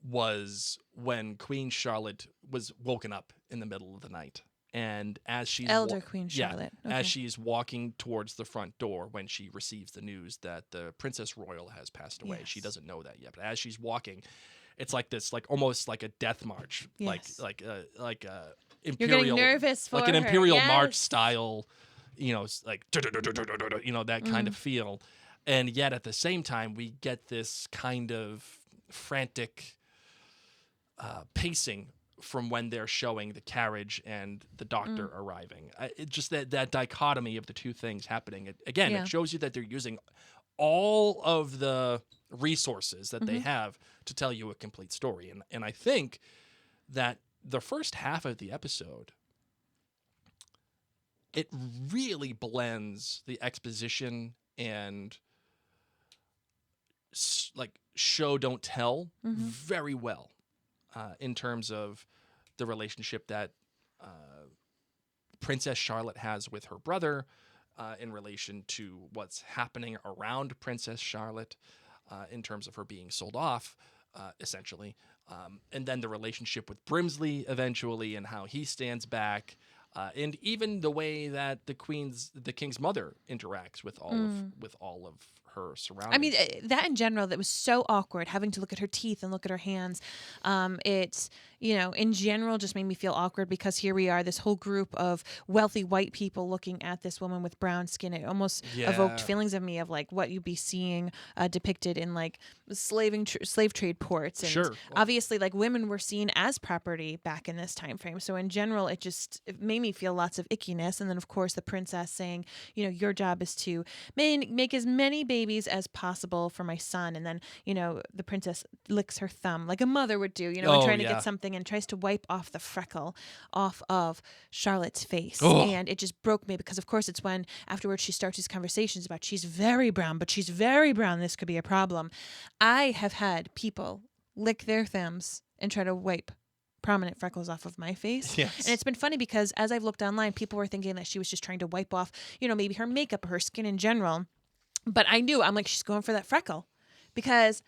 D: was when Queen Charlotte was woken up in the middle of the night. And as she's
C: Elder Queen Charlotte.
D: Yeah, as she's walking towards the front door when she receives the news that the Princess Royal has passed away.
C: Yes.
D: She doesn't know that yet. But as she's walking, it's like this, like almost like a death march,
C: Yes.
D: like imperial.
C: You're getting nervous for
D: like an
C: her.
D: imperial
C: Yes.
D: march style, like that kind of feel. And yet at the same time, we get this kind of frantic pacing from when they're showing the carriage and the doctor arriving. It just that dichotomy of the two things happening. It shows you that they're using all of the resources that they have to tell you a complete story. And I think that the first half of the episode, it really blends the exposition and like show don't tell very well. In terms of the relationship that Princess Charlotte has with her brother, in relation to what's happening around Princess Charlotte, in terms of her being sold off, essentially, and then the relationship with Brimsley eventually, and how he stands back, and even the way that the king's mother interacts with all of her surroundings.
C: I mean, that in general, that was so awkward, having to look at her teeth and look at her hands. It's, in general, just made me feel awkward because here we are, this whole group of wealthy white people looking at this woman with brown skin. It almost evoked feelings of me of like what you'd be seeing depicted in like slave trade ports. And obviously, like women were seen as property back in this time frame. So in general, it made me feel lots of ickiness. And then, of course, the princess saying, your job is to make as many babies as possible for my son. And then, the princess licks her thumb like a mother would do, and trying to get something and tries to wipe off the freckle off of Charlotte's face. And it just broke me because, of course, it's when afterwards she starts these conversations about she's very brown, but she's very brown. This could be a problem. I have had people lick their thumbs and try to wipe prominent freckles off of my face.
D: Yes.
C: And it's been funny because as I've looked online, people were thinking that she was just trying to wipe off, maybe her makeup or her skin in general. But I'm like, she's going for that freckle because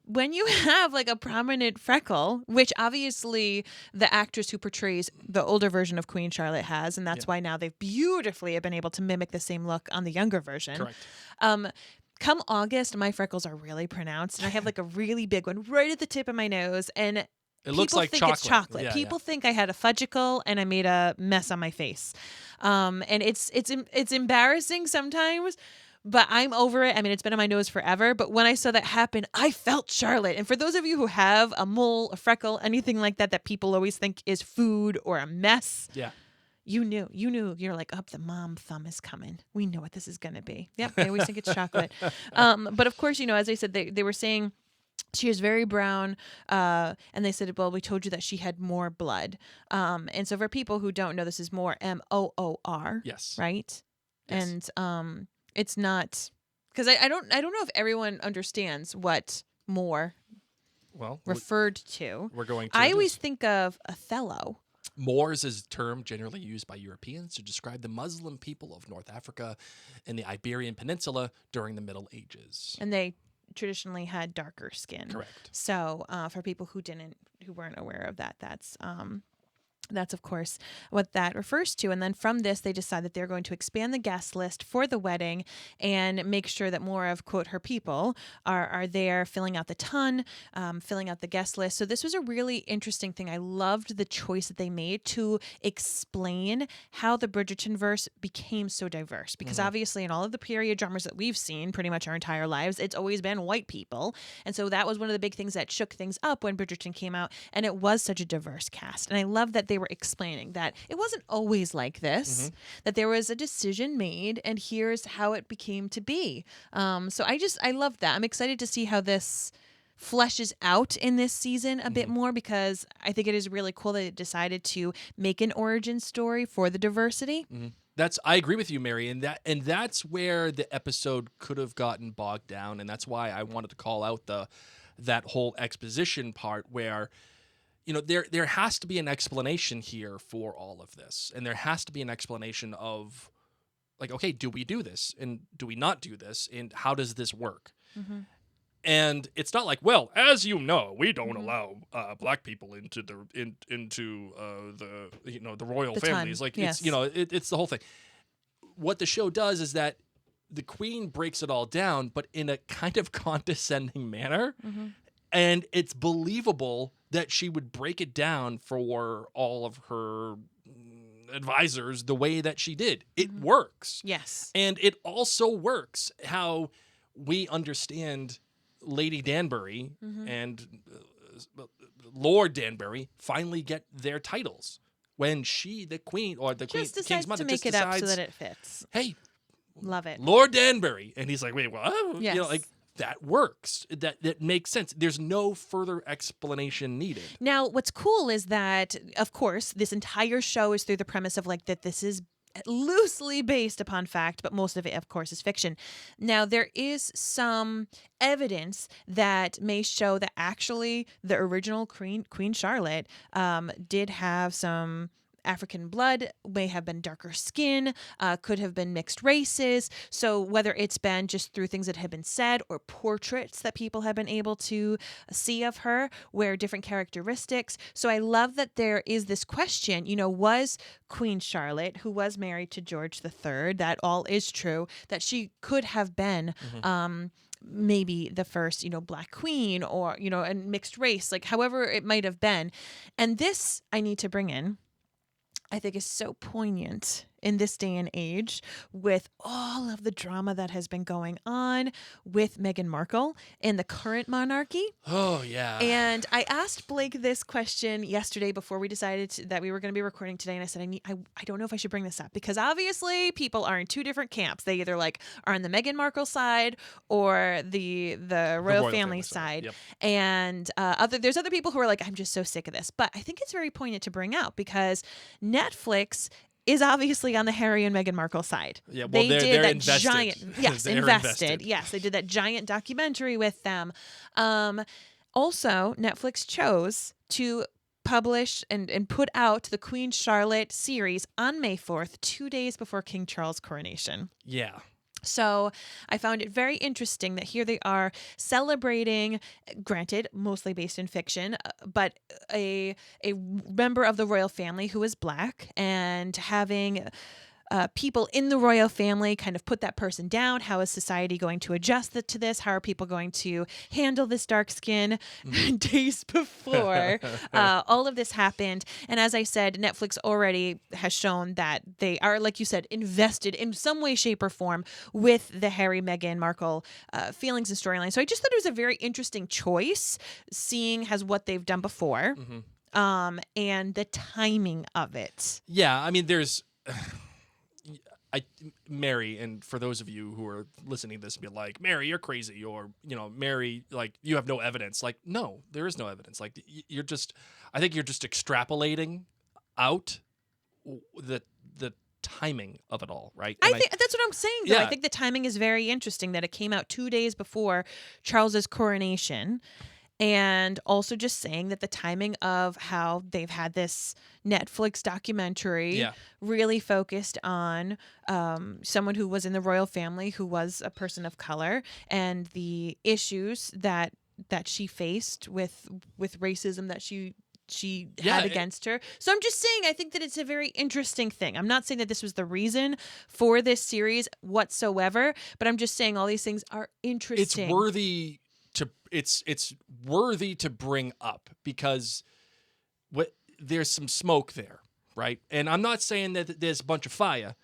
C: when you have like a prominent freckle, which obviously the actress who portrays the older version of Queen Charlotte has, and that's why now they've beautifully been able to mimic the same look on the younger version.
D: Correct.
C: Come August, my freckles are really pronounced, and I have like a really big one right at the tip of my nose, and
D: it looks like
C: think
D: chocolate.
C: It's chocolate.
D: Yeah,
C: People think I had a fudgicle and I made a mess on my face, and it's embarrassing sometimes. But I'm over it. I mean, it's been on my nose forever. But when I saw that happen, I felt Charlotte. And for those of you who have a mole, a freckle, anything like that that people always think is food or a mess, you knew. You're like, the mom thumb is coming. We know what this is going to be. Yep, they always think it's chocolate. But of course, as I said, they were saying she is very brown, and they said, well, we told you that she had more blood. And so for people who don't know, this is more MOOR.
D: Yes.
C: Right?
D: Yes.
C: And it's not because I don't know if everyone understands what more
D: Well,
C: referred to.
D: we're going to.
C: I always think of Othello.
D: Moors is a term generally used by Europeans to describe the Muslim people of North Africa and the Iberian Peninsula during the Middle Ages.
C: And they traditionally had darker skin.
D: Correct.
C: So for people who weren't aware of that, that's, of course, what that refers to. And then from this, they decide that they're going to expand the guest list for the wedding and make sure that more of, quote, her people are there filling out the ton, filling out the guest list. So this was a really interesting thing. I loved the choice that they made to explain how the Bridgerton-verse became so diverse. Because obviously in all of the period dramas that we've seen pretty much our entire lives, it's always been white people. And so that was one of the big things that shook things up when Bridgerton came out. And it was such a diverse cast. And I love that they were explaining that it wasn't always like this, that there was a decision made and here's how it became to be. So I love that. I'm excited to see how this fleshes out in this season a bit more, because I think it is really cool that it decided to make an origin story for the diversity.
D: I agree with you, Mary, and that's where the episode could have gotten bogged down, and that's why I wanted to call out that whole exposition part where, you know, there has to be an explanation here for all of this. And there has to be an explanation of, like, okay, do we do this? And do we not do this? And how does this work? And it's not like, well, as you know, we don't allow black people into the royal
C: The
D: families.
C: ton,
D: Like,
C: yes.
D: it's the whole thing. What the show does is that the queen breaks it all down, but in a kind of condescending manner. And it's believable that she would break it down for all of her advisors the way that she did. It works.
C: Yes.
D: And it also works how we understand Lady Danbury and Lord Danbury finally get their titles when the queen, or the
C: Just
D: king's
C: decides
D: mother,
C: to make
D: just
C: it up so
D: decides,
C: that it fits.
D: hey,
C: Love it.
D: Lord Danbury. And he's like, wait, what?
C: Yes.
D: Like, that works. That makes sense. There's no further explanation needed.
C: Now, what's cool is that, of course, this entire show is through the premise of like that this is loosely based upon fact, but most of it, of course, is fiction. Now, there is some evidence that may show that actually the original Queen Charlotte did have some African blood, may have been darker skin, could have been mixed races. So whether it's been just through things that have been said or portraits that people have been able to see of her, where different characteristics. So I love that there is this question, was Queen Charlotte, who was married to George III, that all is true, that she could have been maybe the first, black queen, or, and mixed race, like however it might have been. And this I need to bring in, I think, is so poignant in this day and age with all of the drama that has been going on with Meghan Markle and the current monarchy.
D: Oh, yeah.
C: And I asked Blake this question yesterday before we decided that we were going to be recording today. And I said, I don't know if I should bring this up, because obviously people are in two different camps. They either are on the Meghan Markle side or the royal family side.
D: Yep.
C: And there's other people who are like, I'm just so sick of this. But I think it's very poignant to bring out because Netflix is obviously on the Harry and Meghan Markle side.
D: Yeah, well, they're
C: that
D: invested.
C: giant, yes,
D: They're
C: invested. Yes, they did that giant documentary with them. Also, Netflix chose to publish and put out the Queen Charlotte series on May 4th, 2 days before King Charles' coronation.
D: Yeah.
C: So I found it very interesting that here they are celebrating, granted, mostly based in fiction, but a member of the royal family who is black, and having people in the royal family kind of put that person down. How is society going to adjust to this? How are people going to handle this dark skin? Days before all of this happened. And as I said, Netflix already has shown that they are, like you said, invested in some way, shape, or form with the Harry, Meghan Markle feelings and storyline. So I just thought it was a very interesting choice, seeing as what they've done before, and the timing of it.
D: Yeah, I mean, there's... Mary, and for those of you who are listening to this and be like, Mary, you're crazy, or, Mary, like, you have no evidence. Like, no, there is no evidence. Like, I think you're just extrapolating out the timing of it all, right?
C: I think that's what I'm saying, though.
D: Yeah.
C: I think the timing is very interesting, that it came out 2 days before Charles's coronation. And also just saying that the timing of how they've had this Netflix documentary really focused on someone who was in the royal family who was a person of color and the issues that she faced with racism that she had against her. So I'm just saying, I think that it's a very interesting thing. I'm not saying that this was the reason for this series whatsoever, but I'm just saying all these things are interesting.
D: It's worthy to bring up because there's some smoke there, right? And I'm not saying that there's a bunch of fire,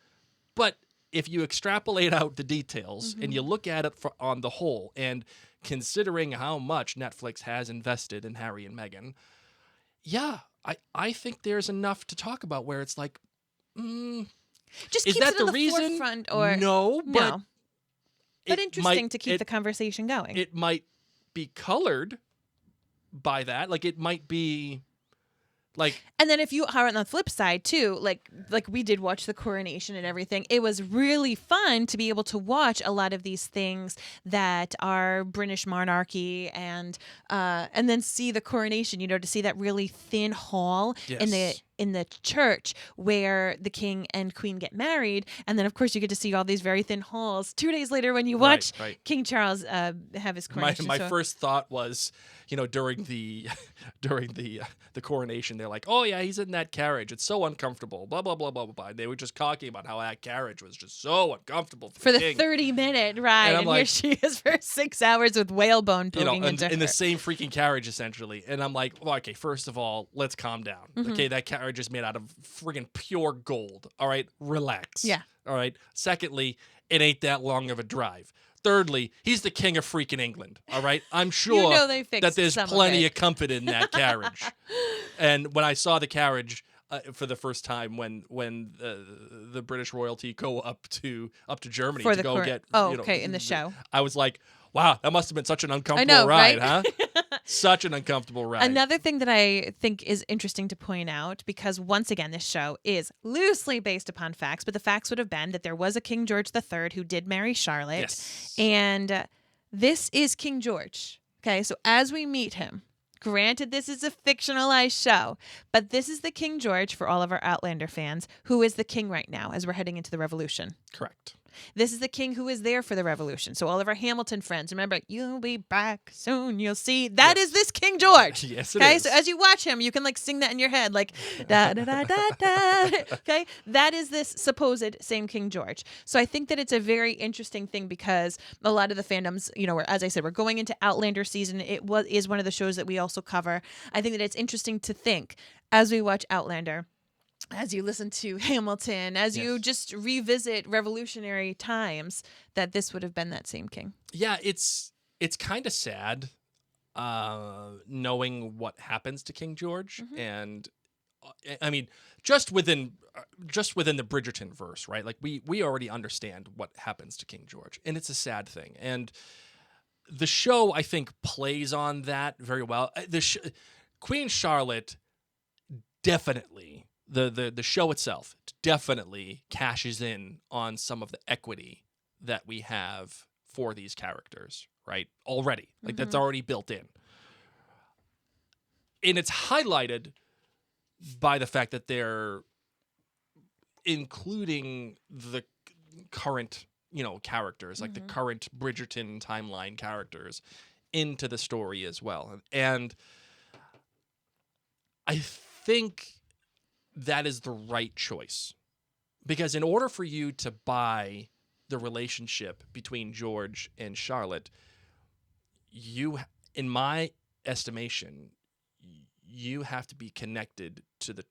D: but if you extrapolate out the details and you look at it on the whole, and considering how much Netflix has invested in Harry and Meghan, I think there's enough to talk about where it's like,
C: just
D: is
C: keeps
D: that
C: it on
D: the
C: the
D: reason?
C: Forefront or
D: No, but
C: interesting to keep the conversation going.
D: It might be colored by that. Like, it might be like,
C: and then if you are on the flip side too, like we did watch the coronation and everything, it was really fun to be able to watch a lot of these things that are British monarchy and then see the coronation, you know, to see that really thin hall in the church where the king and queen get married, and then of course you get to see all these very thin halls 2 days later when you watch King Charles have his coronation.
D: My first thought was, you know, during the coronation, they're like, oh yeah, he's in that carriage, it's so uncomfortable, blah blah blah blah blah. And they were just talking about how that carriage was just so uncomfortable for the king.
C: 30-minute ride, and
D: like,
C: here she is for 6 hours with whalebone poking into her.
D: In the same freaking carriage essentially. And I'm like, well, okay, first of all, let's calm down. Okay, that carriage is made out of friggin' pure gold. All right, relax.
C: Yeah.
D: All right. Secondly, it ain't that long of a drive. Thirdly, he's the king of freaking England. All right, I'm sure that there's plenty of comfort in that carriage. And when I saw the carriage for the first time, when the British royalty go up to Germany
C: for
D: to go get
C: in the show,
D: I was like, wow, that must have been such an uncomfortable ride, huh? Such an uncomfortable ride.
C: Another thing that I think is interesting to point out, because once again, this show is loosely based upon facts, but the facts would have been that there was a King George III who did marry Charlotte.
D: Yes.
C: And this is King George. Okay, so as we meet him, granted this is a fictionalized show, but this is the King George for all of our Outlander fans, who is the king right now as we're heading into the Revolution.
D: Correct.
C: This is the king who is there for the Revolution. So all of our Hamilton friends, remember, you'll be back soon, you'll see. That is this King George.
D: Yes, it is.
C: So as you watch him, you can like sing that in your head, like da da da da da. Okay, that is this supposed same King George. So I think that it's a very interesting thing because a lot of the fandoms, you know, as I said, we're going into Outlander season. It is one of the shows that we also cover. I think that it's interesting to think as we watch Outlander, as you listen to Hamilton, as you just revisit revolutionary times, that this would have been that same king.
D: Yeah, it's kind of sad knowing what happens to King George. And I mean, just within the Bridgerton-verse, right? Like we already understand what happens to King George, and it's a sad thing. And the show, I think, plays on that very well. Queen Charlotte definitely, the show itself definitely cashes in on some of the equity that we have for these characters, right? Already. Like, that's already built in. And it's highlighted by the fact that they're including the current, characters, like the current Bridgerton timeline characters into the story as well. And I think that is the right choice, because in order for you to buy the relationship between George and Charlotte, in my estimation, you have to be connected to the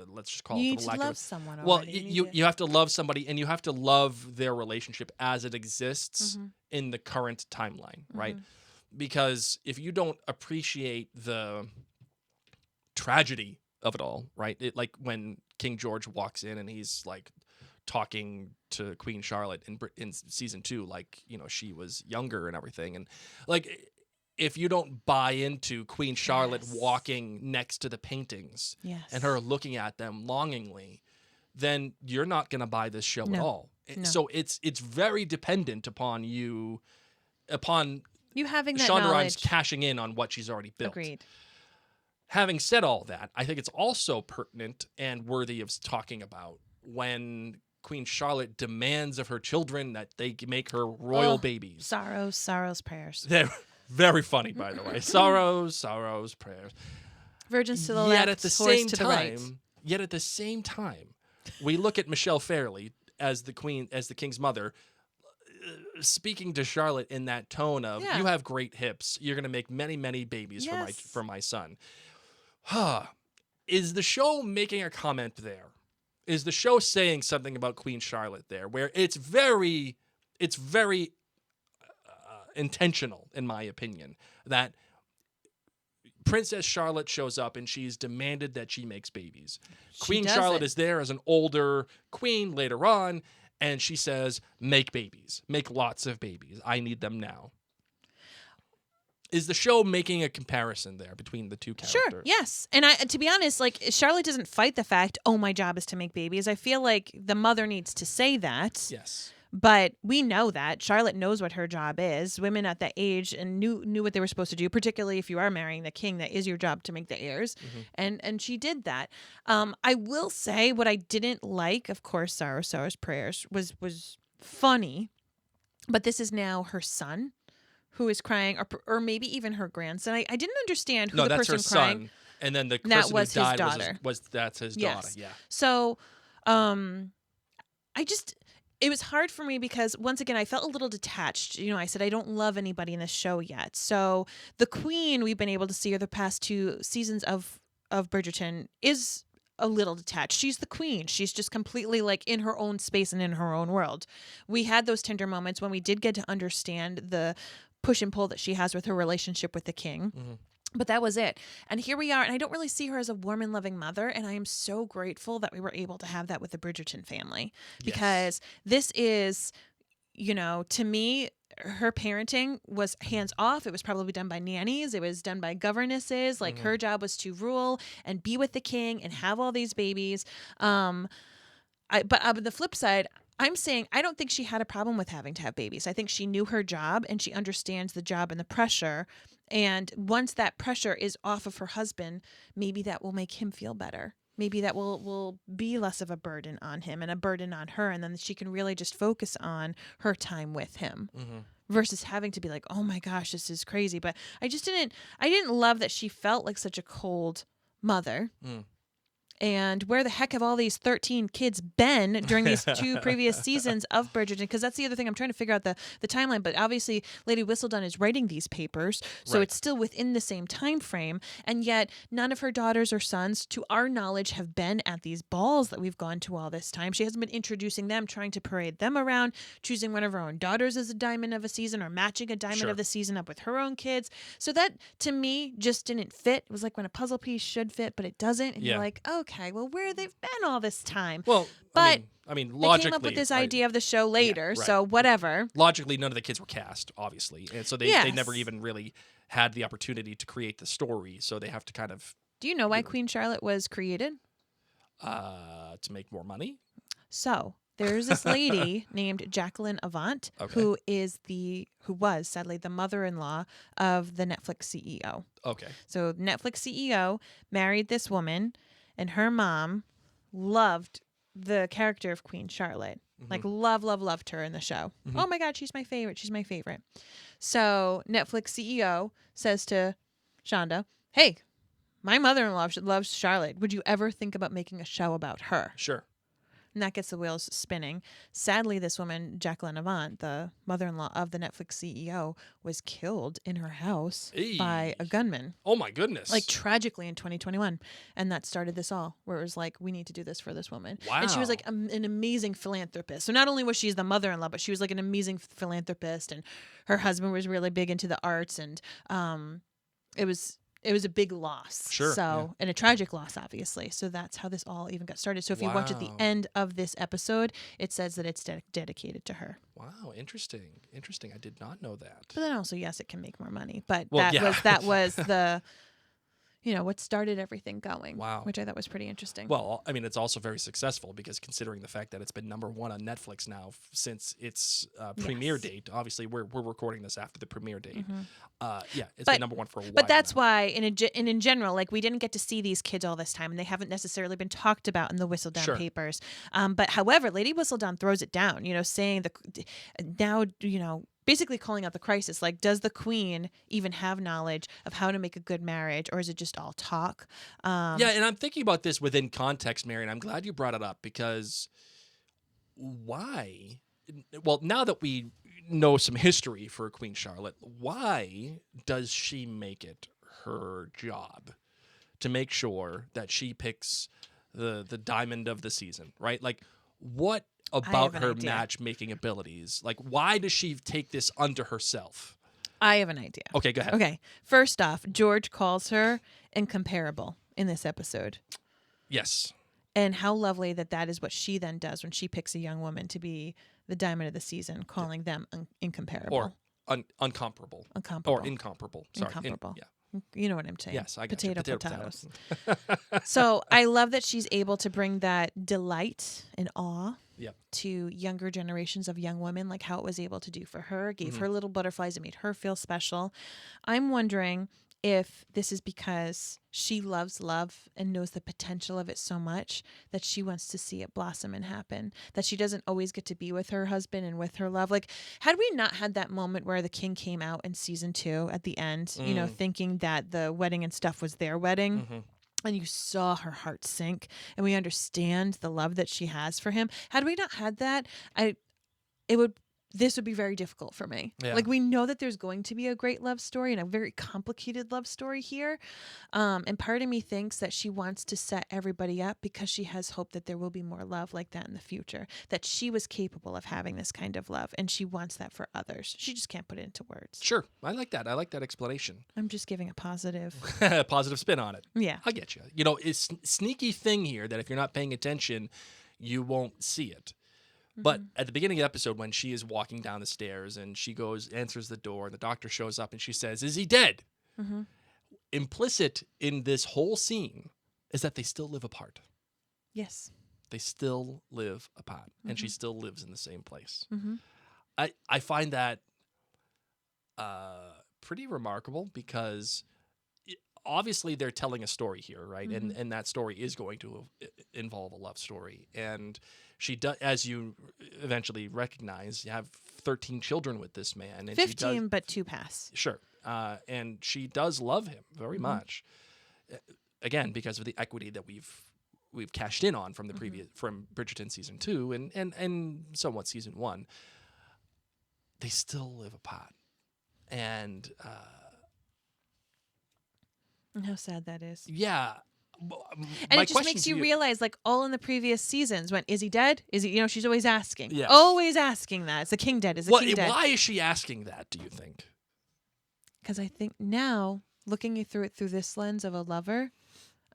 D: let's just call it,
C: you
D: for
C: need
D: the
C: to
D: lack
C: love
D: of
C: someone
D: well,
C: already.
D: you have to love somebody, and you have to love their relationship as it exists in the current timeline, right? Because if you don't appreciate the tragedy of it all, right? Like when King George walks in and he's like talking to Queen Charlotte in season 2, like, she was younger and everything, and like, if you don't buy into Queen Charlotte walking next to the paintings and her looking at them longingly, then you're not going to buy this show at all.
C: No.
D: So it's very dependent upon you
C: You having that
D: Shonda
C: knowledge.
D: Rhimes cashing in on what she's already built.
C: Agreed.
D: Having said all that, I think it's also pertinent and worthy of talking about when Queen Charlotte demands of her children that they make her royal babies.
C: Sorrows, prayers.
D: They're very funny, by the way. Sorrows, prayers.
C: Virgins to the
D: Yet
C: left,
D: at the
C: horse
D: same
C: to
D: time,
C: the right.
D: Yet at the same time, we look at Michelle Fairley as the king's mother, speaking to Charlotte in that tone of, "You have great hips. You're going to make many, many babies for my son." Is the show making a comment there? Is the show saying something about Queen Charlotte there, where it's very intentional, in my opinion, that Princess Charlotte shows up and she's demanded that she makes babies. Queen Charlotte is there as an older queen later on, and she says, "Make babies. Make lots of babies. I need them now." Is the show making a comparison there between the two characters?
C: Sure, yes. And to be honest, like, Charlotte doesn't fight the fact, "Oh, my job is to make babies." I feel like the mother needs to say that.
D: Yes.
C: But we know that. Charlotte knows what her job is. Women at that age and knew what they were supposed to do, particularly if you are marrying the king. That is your job, to make the heirs. And she did that. I will say what I didn't like, of course, Sorrow's prayers was funny. But this is now her son who is crying, or maybe even her grandson. I didn't understand who the person
D: her
C: crying.
D: son, and then the
C: That
D: person
C: was
D: who
C: his
D: died
C: daughter.
D: that's his
C: Yes.
D: daughter. Yeah.
C: So, it was hard for me because, once again, I felt a little detached. I said I don't love anybody in this show yet. So the queen we've been able to see over the past 2 seasons of Bridgerton is a little detached. She's the queen. She's just completely like in her own space and in her own world. We had those tender moments when we did get to understand the push and pull that she has with her relationship with the king. But that was it. And here we are. And I don't really see her as a warm and loving mother. And I am so grateful that we were able to have that with the Bridgerton family. Because this is, to me, her parenting was hands off. It was probably done by nannies. It was done by governesses. Like, her job was to rule and be with the king and have all these babies. But on the flip side, I'm saying I don't think she had a problem with having to have babies. I think she knew her job and she understands the job and the pressure. And once that pressure is off of her husband, maybe that will make him feel better. Maybe that will be less of a burden on him and a burden on her. And then she can really just focus on her time with him versus having to be like, "Oh my gosh, this is crazy." But I didn't love that she felt like such a cold mother. And where the heck have all these 13 kids been during these 2 previous seasons of Bridgerton? Because that's the other thing. I'm trying to figure out the timeline. But obviously, Lady Whistledown is writing these papers, so it's still within the same time frame. And yet, none of her daughters or sons, to our knowledge, have been at these balls that we've gone to all this time. She hasn't been introducing them, trying to parade them around, choosing one of her own daughters as a diamond of a season, or matching a diamond of the season up with her own kids. So that, to me, just didn't fit. It was like when a puzzle piece should fit, but it doesn't. And you're like, okay, well, where they've been all this time.
D: Well,
C: but
D: I mean,
C: they
D: logically,
C: came up with this idea of the show later, so whatever.
D: Logically, none of the kids were cast, obviously, and so they never even really had the opportunity to create the story. So they have to kind of.
C: Do you know why Queen Charlotte was created?
D: To make more money.
C: So there's this lady named Jacqueline Avant, who was sadly the mother-in-law of the Netflix CEO.
D: Okay.
C: So Netflix CEO married this woman, and her mom loved the character of Queen Charlotte. Like, loved her in the show. Oh my God, she's my favorite. She's my favorite. So Netflix CEO says to Shonda, "Hey, my mother-in-law loves Charlotte. Would you ever think about making a show about her?"
D: Sure.
C: And that gets the wheels spinning. Sadly, this woman, Jacqueline Avant, the mother-in-law of the Netflix CEO, was killed in her house by a gunman.
D: Oh, my goodness.
C: Like, tragically in 2021. And that started this all, where it was like, we need to do this for this woman.
D: Wow.
C: And she was like an amazing philanthropist. So not only was she the mother-in-law, but she was like an amazing philanthropist. And her husband was really big into the arts. And it was a big loss.
D: Sure.
C: So, and a tragic loss, obviously. So that's how this all even got started. So if you watch at the end of this episode, it says that it's dedicated to her.
D: Wow, interesting. I did not know that.
C: But then also, yes, it can make more money. But
D: Well,
C: that was the, what started everything going.
D: Wow.
C: Which I thought was pretty interesting.
D: Well, I mean, it's also very successful because considering the fact that it's been #1 on Netflix now since its premiere date. Obviously, we're recording this after the premiere date. It's been #1 for a while.
C: But that's
D: now.
C: why, in general, like we didn't get to see these kids all this time, and they haven't necessarily been talked about in the Whistledown papers. But however, Lady Whistledown throws it down, saying basically calling out the crisis. Like, does the queen even have knowledge of how to make a good marriage, or is it just all talk?
D: And I'm thinking about this within context, Mary, and I'm glad you brought it up because why? Well, now that we know some history for Queen Charlotte, why does she make it her job to make sure that she picks the diamond of the season, right? Like, what about her matchmaking abilities? Like, why does she take this unto herself?
C: I have an idea.
D: Okay, go ahead.
C: Okay. First off, George calls her incomparable in this episode.
D: Yes.
C: And how lovely that is what she then does when she picks a young woman to be the diamond of the season, calling them incomparable.
D: Or uncomparable.
C: Incomparable.
D: Or incomparable. Sorry.
C: Incomparable. You know what I'm saying.
D: Yes, I got you.
C: Potatoes. So I love that she's able to bring that delight and awe to younger generations of young women, like how it was able to do for her. Gave her little butterflies. It made her feel special. I'm wondering if this is because she loves love and knows the potential of it so much that she wants to see it blossom and happen, that she doesn't always get to be with her husband and with her love. Like, had we not had that moment where the king came out in season 2 at the end, thinking that the wedding and stuff was their wedding, and you saw her heart sink, and we understand the love that she has for him. Had we not had that, this would be very difficult for me.
D: Yeah.
C: Like, we know that there's going to be a great love story and a very complicated love story here. And part of me thinks that she wants to set everybody up because she has hope that there will be more love like that in the future, that she was capable of having this kind of love, and she wants that for others. She just can't put it into words.
D: Sure. I like that. I like that explanation.
C: I'm just giving a positive.
D: Positive spin on it.
C: Yeah.
D: I get you. It's a sneaky thing here that if you're not paying attention, you won't see it. But at the beginning of the episode, when she is walking down the stairs and she answers the door, and the doctor shows up and she says, "Is he dead?" Implicit in this whole scene is that they still live apart.
C: Yes.
D: They still live apart, and she still lives in the same place. I find that pretty remarkable because obviously they're telling a story here, right? And that story is going to involve a love story. And she does, as you eventually recognize, you have 13 children with this man. And
C: 15, but 2 pass.
D: Sure. And she does love him very much. Again, because of the equity that we've cashed in on from the previous, from Bridgerton season 2 and somewhat season 1. They still live apart. And
C: how sad that is.
D: Yeah.
C: And it just makes you realize, like, all in the previous seasons, when is he dead? Is he, she's always asking.
D: Yes.
C: Always asking that. Is the king dead? Is the king dead?
D: Why is she asking that, do you think?
C: Because I think now, looking through it through this lens of a lover,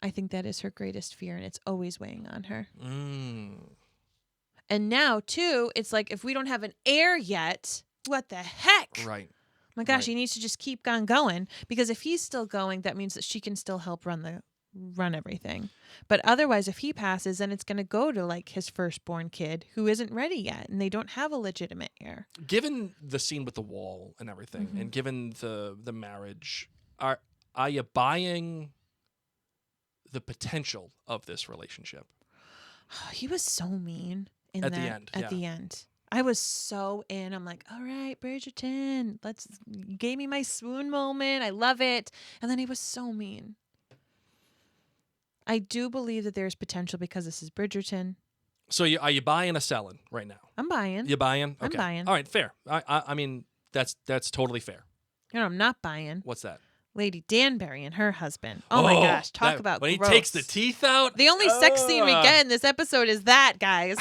C: I think that is her greatest fear, and it's always weighing on her. And now, too, it's like, if we don't have an heir yet, what the heck?
D: Right.
C: My gosh, he needs to just keep on going, because if he's still going, that means that she can still help run everything. But otherwise, if he passes, then it's going to go to, like, his firstborn kid who isn't ready yet, and they don't have a legitimate heir.
D: Given the scene with the wall and everything, and given the marriage, are you buying the potential of this relationship?
C: He was so mean
D: at the end.
C: At the end. I was so in. I'm like, all right, Bridgerton, you gave me my swoon moment. I love it. And then he was so mean. I do believe that there's potential because this is Bridgerton.
D: So are you buying or selling right now?
C: I'm buying.
D: You buying? Okay.
C: I'm buying.
D: All right, fair. I mean, that's totally fair.
C: I'm not buying.
D: What's that?
C: Lady Danbury and her husband. Oh my gosh, talk about
D: when
C: gross.
D: He takes the teeth out.
C: The only sex scene we get in this episode is that, guys.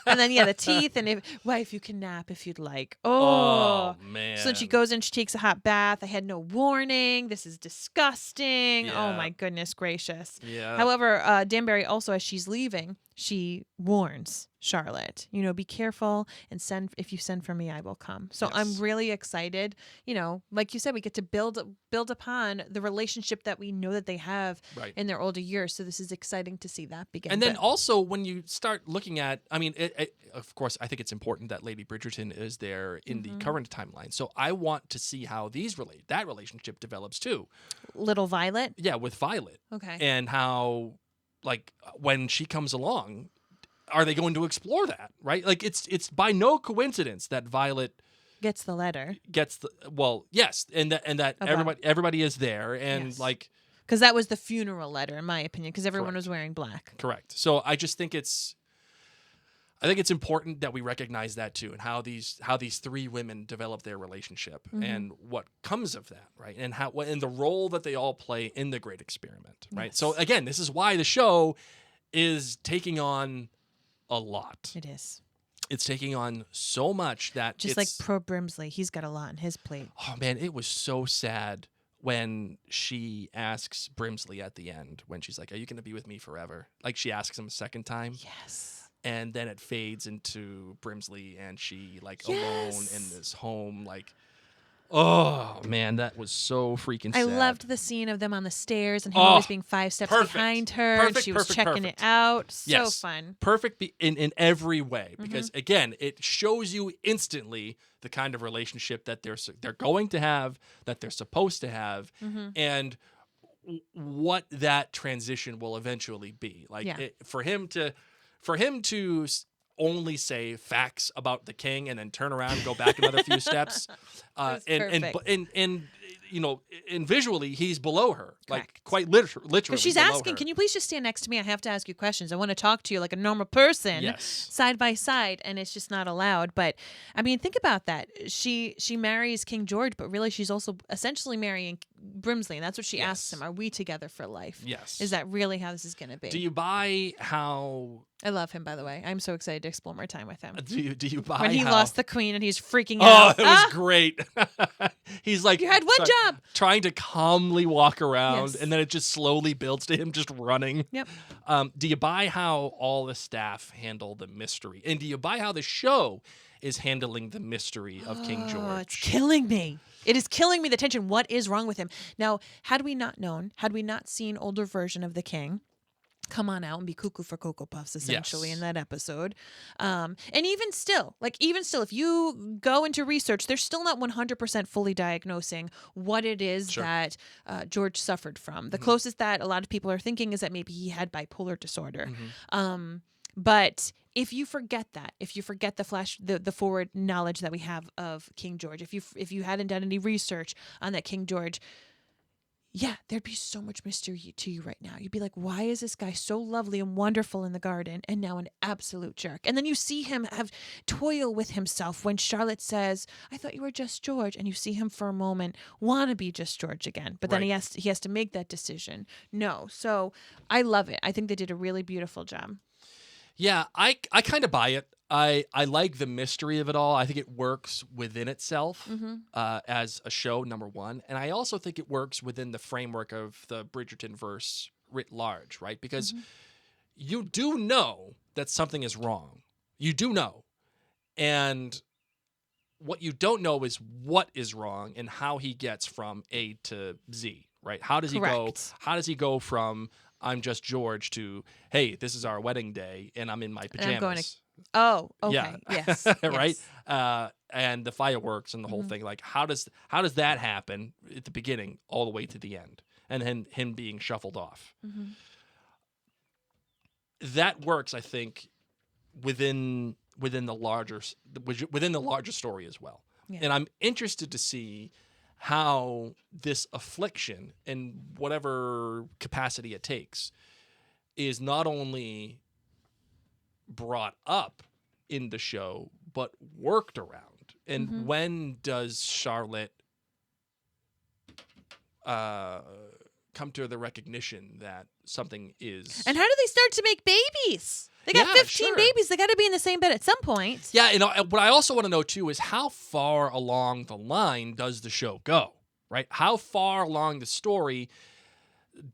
C: And then the teeth, and wife, you can nap if you'd like. Oh
D: man.
C: So then she goes in, she takes a hot bath. I had no warning. This is disgusting.
D: Yeah.
C: Oh my goodness gracious.
D: Yeah.
C: However, Danbury also, as she's leaving, she warns Charlotte, be careful and if you send for me, I will come. So
D: Yes.
C: I'm really excited. Like you said, we get to build upon the relationship that we know that they have
D: Right.
C: in their older years. So this is exciting to see that begin.
D: And then
C: But-
D: also when you start looking at, of course, I think it's important that Lady Bridgerton is there in the current timeline. So I want to see how that relationship develops too.
C: Little Violet.
D: Yeah, with Violet.
C: Okay.
D: And how, like, when she comes along, are they going to explore that, right? Like, it's by no coincidence that Violet
C: Gets the letter.
D: Yes, and that
C: About-
D: everybody is there, and
C: Yes.
D: like,
C: Because that was the funeral letter, in my opinion, because everyone
D: Correct.
C: was wearing black.
D: correct. So I just think it's important that we recognize that too, and how these three women develop their relationship and what comes of that, right? And and the role that they all play in the great experiment, right?
C: Yes.
D: So again, this is why the show is taking on a lot.
C: It is.
D: It's taking on so much that
C: Just like Pro Brimsley, he's got a lot on his plate.
D: oh man, it was so sad when she asks Brimsley at the end, when she's like, "Are you going to be with me forever?" Like, she asks him a second time.
C: Yes.
D: And then it fades into Brimsley and she like
C: Yes.
D: alone in this home. Like, oh man, that was so freaking
C: I
D: sad.
C: loved the scene of them on the stairs and him
D: Oh,
C: always being 5 steps
D: perfect.
C: behind her. And
D: Perfect,
C: she was
D: perfect,
C: checking
D: perfect.
C: it out. So
D: Yes.
C: fun.
D: Perfect in every way, because again, it shows you instantly the kind of relationship that they're going to have, that they're supposed to have, and what that transition will eventually be. Like,
C: Yeah.
D: for him to only say facts about the king and then turn around and go back another few steps,
C: That's
D: and visually he's below her, like
C: Correct.
D: quite literally.
C: Because she's
D: below
C: asking,
D: her.
C: can you please just stand next to me? I have to ask you questions. I want to talk to you like a normal person.
D: Yes.
C: Side by side, and it's just not allowed. But I mean, think about that. She marries King George, but really she's also essentially marrying Brimsley, and that's what she asks
D: Yes.
C: him. Are we together for life?
D: Yes.
C: Is that really how this is going to be?
D: Do you buy how?
C: I love him, by the way. I'm so excited to explore more time with him.
D: Do you buy
C: When he
D: how,
C: lost the queen and he's freaking
D: Oh,
C: out.
D: it was great. He's like,
C: You had one job.
D: trying to calmly walk around,
C: Yes.
D: and then it just slowly builds to him just running.
C: Yep.
D: Do you buy how all the staff handle the mystery, and do you buy how the show is handling the mystery of King George?
C: Oh, it's killing me. It is killing me, the tension. What is wrong with him? Now, had we not seen older version of the king come on out and be cuckoo for Cocoa Puffs, essentially,
D: Yes.
C: in that episode. And even still, if you go into research, they're still not 100% fully diagnosing what it is
D: Sure.
C: that George suffered from. The closest that a lot of people are thinking is that maybe he had bipolar disorder. But if you forget that, if you forget the forward knowledge that we have of King George, if you hadn't done any research on that King George, yeah, there'd be so much mystery to you right now. You'd be like, why is this guy so lovely and wonderful in the garden and now an absolute jerk? And then you see him have toil with himself when Charlotte says, I thought you were just George. And you see him for a moment want to be just George again. But then
D: Right.
C: he has to make that decision. No. So I love it. I think they did a really beautiful job.
D: Yeah, I kind of buy it. I like the mystery of it all. I think it works within itself as a show, number one. And I also think it works within the framework of the Bridgerton-verse writ large, right? Because you do know that something is wrong. You do know. And what you don't know is what is wrong and how he gets from A to Z, right? How does he go?
C: Correct.
D: How does he go from I'm just George to, hey, this is our wedding day and I'm in my pajamas.
C: And I'm going to Oh, okay.
D: Yeah.
C: Yes.
D: right?
C: Yes.
D: And the fireworks and the whole thing. Like, how does that happen at the beginning all the way to the end? And then him being shuffled off. That works, I think, within the larger story as well.
C: Yeah.
D: And I'm interested to see how this affliction, in whatever capacity it takes, is not only brought up in the show, but worked around. And when does Charlotte come to the recognition that something is...
C: And how do they start to make babies? They got
D: Yeah,
C: 15
D: sure.
C: babies. They got to be in the same bed at some point.
D: Yeah, and what I also want to know, too, is how far along the line does the show go, right? How far along the story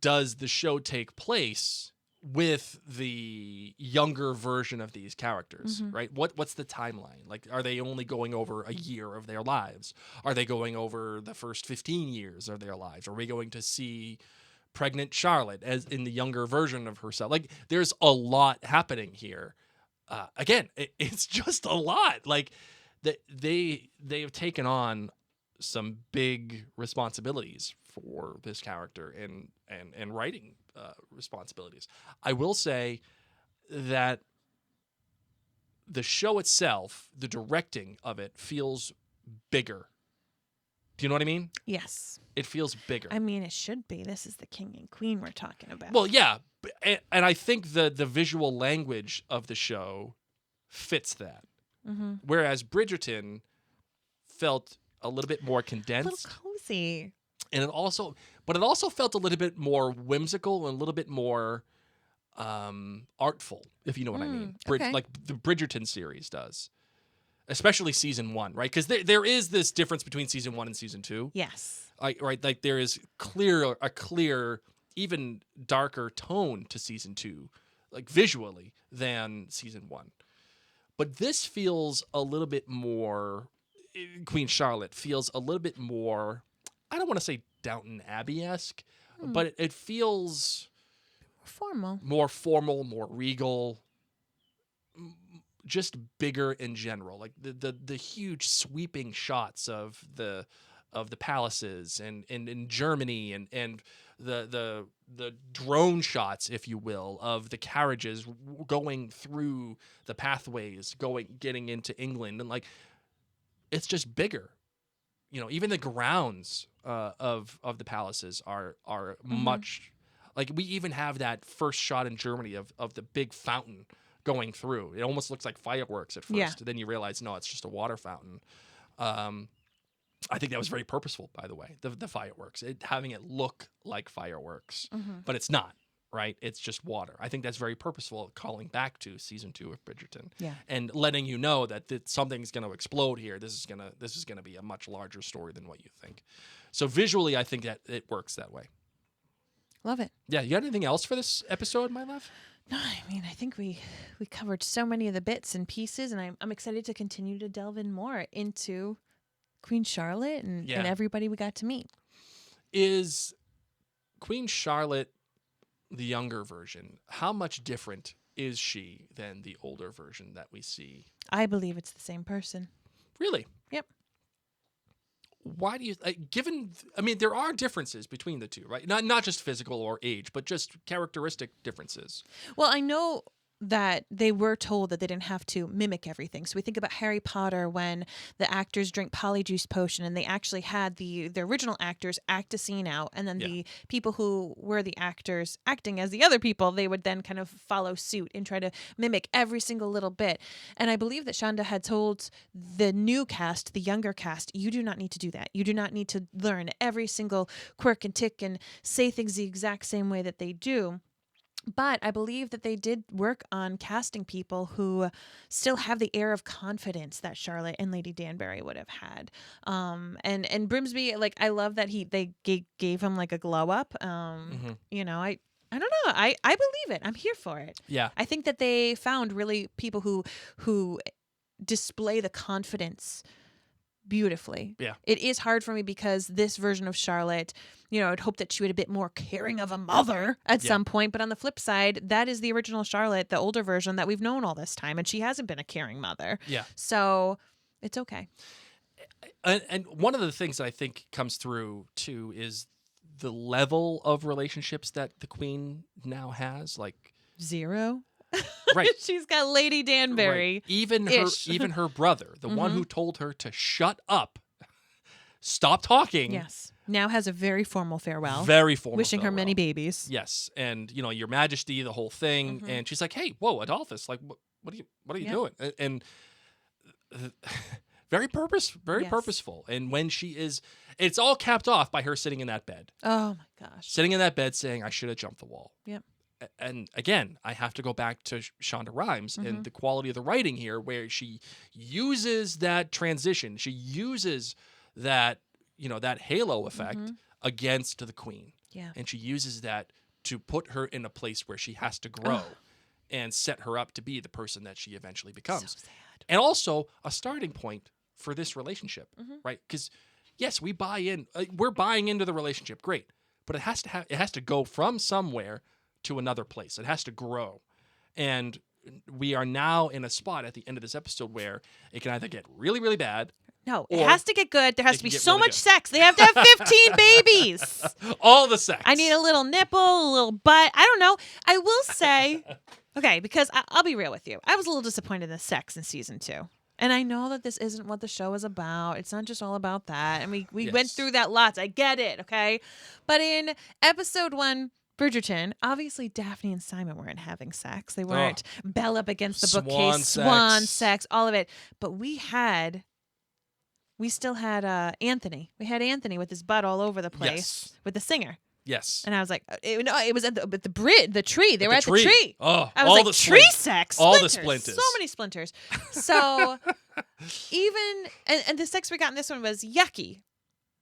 D: does the show take place with the younger version of these characters, right? What's the timeline? Like, are they only going over a year of their lives? Are they going over the first 15 years of their lives? Are we going to see pregnant Charlotte as in the younger version of herself? Like, there's a lot happening here. Again, it's just a lot. Like, they have taken on some big responsibilities for this character and writing responsibilities. I will say that the show itself, the directing of it, feels bigger. Do you know what I mean?
C: Yes.
D: It feels bigger.
C: I mean, it should be. This is the king and queen we're talking about.
D: Well, yeah, and I think the visual language of the show fits that. Whereas Bridgerton felt a little bit more condensed,
C: a little cozy,
D: and it also felt a little bit more whimsical and a little bit more artful, if you know what I mean.
C: Okay.
D: Like the Bridgerton series does, especially season 1, right? Because there is this difference between season 1 and season 2.
C: Yes.
D: Right, like there is a clear, even darker tone to season 2, like visually, than season 1. But this feels a little bit more. Queen Charlotte feels a little bit more. I don't want to say Downton Abbey-esque, but it feels more formal, more regal, just bigger in general. Like the huge sweeping shots of the palaces and in Germany and the drone shots, if you will, of the carriages going through the pathways, getting into England, and like it's just bigger. You know, even the grounds of the palaces are much like, we even have that first shot in Germany of the big fountain going through. It almost looks like fireworks at first.
C: Yeah.
D: Then you realize, no, it's just a water fountain. I think that was very purposeful, by the way, the fireworks, having it look like fireworks, but it's not, right? It's just water. I think that's very purposeful, calling back to season 2 of Bridgerton, and letting you know that something's going to explode here. This is gonna be a much larger story than what you think. So visually, I think that it works that way.
C: Love it.
D: Yeah, you got anything else for this episode, my love?
C: No, I mean, I think we covered so many of the bits and pieces, and I'm excited to continue to delve in more into Queen Charlotte and everybody we got to meet.
D: Is Queen Charlotte the younger version? How much different is she than the older version that we see?
C: I believe it's the same person.
D: Really?
C: Yep.
D: Why do you, there are differences between the two, right? Not just physical or age, but just characteristic differences.
C: Well, I know that they were told that they didn't have to mimic everything. So we think about Harry Potter, when the actors drink polyjuice potion, and they actually had the original actors act a scene out, and then the people who were the actors acting as the other people, they would then kind of follow suit and try to mimic every single little bit. And I believe that Shonda had told the new cast, the younger cast, you do not need to do that. You do not need to learn every single quirk and tick and say things the exact same way that they do. But I believe that they did work on casting people who still have the air of confidence that Charlotte and Lady Danbury would have had. And Brimsley, like, I love that they gave him like a glow up. You know, I don't know. I believe it. I'm here for it.
D: Yeah.
C: I think that they found really people who display the confidence beautifully.
D: Yeah.
C: It is hard for me because this version of Charlotte, you know, I'd hope that she would have been more caring of a mother at some point. But on the flip side, that is the original Charlotte, the older version that we've known all this time. And she hasn't been a caring mother.
D: Yeah.
C: So it's okay.
D: And one of the things that I think comes through, too, is the level of relationships that the Queen now has. Like
C: 0.
D: Right.
C: She's got Lady Danbury.
D: Right. Even her brother, the one who told her to shut up, stop talking.
C: Yes. Now has a very formal farewell.
D: Very formal.
C: Wishing
D: farewell.
C: her many babies.
D: Yes. And, you know, Your Majesty, the whole thing. And she's like, hey, whoa, Adolphus, like, what are you doing? And very purposeful. And when she is, it's all capped off by her sitting in that bed.
C: Oh my gosh.
D: Sitting in that bed saying, I should have jumped the wall.
C: Yep.
D: And again, I have to go back to Shonda Rhimes and the quality of the writing here, where she uses that transition. She uses that, you know, that halo effect against the Queen.
C: Yeah.
D: And she uses that to put her in a place where she has to grow and set her up to be the person that she eventually becomes.
C: So sad.
D: And also a starting point for this relationship, right? Because yes, we buy in. We're buying into the relationship, great, but it has to go from somewhere to another place. It has to grow, and we are now in a spot at the end of this episode where it can either get really, really bad.
C: No, it
D: or
C: has to get good. There has to be
D: can get
C: so
D: really
C: much
D: good.
C: sex. They have to have 15 babies.
D: All the sex.
C: I need a little nipple, a little butt. I don't know. I will say, okay, because I'll be real with you. I was a little disappointed in the sex in season 2. And I know that this isn't what the show is about. It's not just all about that. And we went
D: Yes.
C: through that lots. I get it, okay? But in episode 1, Bridgerton, obviously Daphne and Simon weren't having sex. They weren't bell up against the bookcase, swan sex, all of it. But we still had Anthony. We had Anthony with his butt all over the place with the singer.
D: Yes.
C: And I was like, it was at the tree. They were at the
D: tree.
C: tree.
D: Oh,
C: I was
D: all
C: like,
D: the
C: tree sex.
D: all the
C: Splinters.
D: splinters.
C: So many splinters. So even and the sex we got in this one was yucky.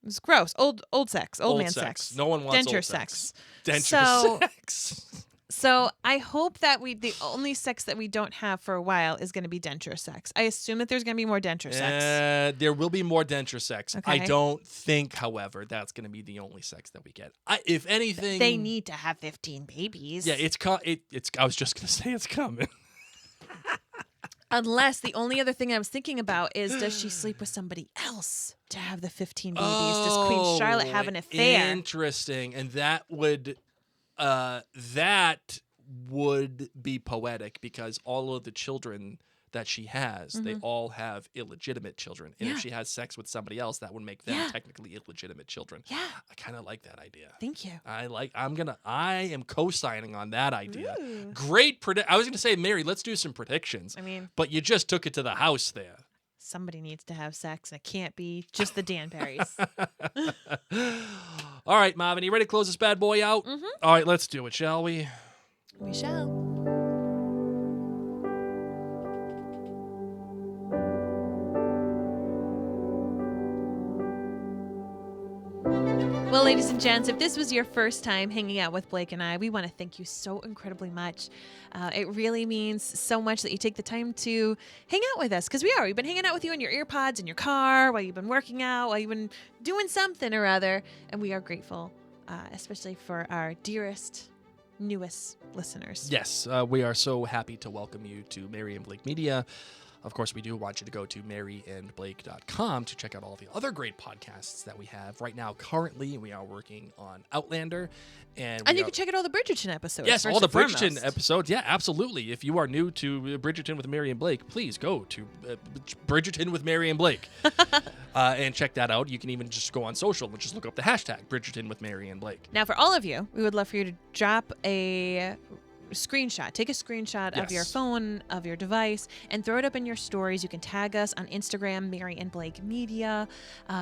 C: It was gross. Old sex. Old man sex.
D: No one wants
C: denture
D: old
C: sex.
D: Denture sex.
C: So I hope that the only sex that we don't have for a while is going to be denture sex. I assume that there's going to be more denture sex.
D: There will be more denture sex.
C: Okay.
D: I don't think, however, that's going to be the only sex that we get. If anything,
C: They need to have 15 babies.
D: Yeah, it's I was just going to say it's coming.
C: Unless the only other thing I was thinking about is, does she sleep with somebody else to have the 15 babies? Does Queen Charlotte have an affair?
D: Interesting, and that would be poetic because all of the children that she has, they all have illegitimate children. And if she has sex with somebody else, that would make them technically illegitimate children.
C: Yeah.
D: I kind of like that idea.
C: Thank you.
D: I am co-signing on that idea.
C: Ooh.
D: Great I was going to say, Mary, let's do some predictions.
C: I mean,
D: But you just took it to the house there.
C: somebody needs to have sex. It can't be just the Danberries.
D: All right, Marvin, you ready to close this bad boy out? All right, let's do it, shall we?
C: We shall. Well, ladies and gents, if this was your first time hanging out with Blake and I, we want to thank you so incredibly much. It really means so much that you take the time to hang out with us, because we've been hanging out with you in your ear pods, in your car, while you've been working out, while you've been doing something or other, and we are grateful, especially for our dearest, newest listeners.
D: Yes, we are so happy to welcome you to Mary and Blake Media. Of course, we do want you to go to maryandblake.com to check out all the other great podcasts that we have. Right now, currently, we are working on Outlander. And
C: you can check out all the Bridgerton episodes.
D: Yes,
C: first
D: all the
C: and
D: Bridgerton
C: foremost.
D: episodes. Yeah, absolutely. If you are new to Bridgerton with Mary and Blake, please go to Bridgerton with Mary and Blake and check that out. You can even just go on social and just look up the hashtag Bridgerton with Mary and Blake.
C: Now, for all of you, we would love for you to drop a screenshot. Take a screenshot of your phone, of your device, and throw it up in your stories. You can tag us on Instagram, Mary and Blake Media.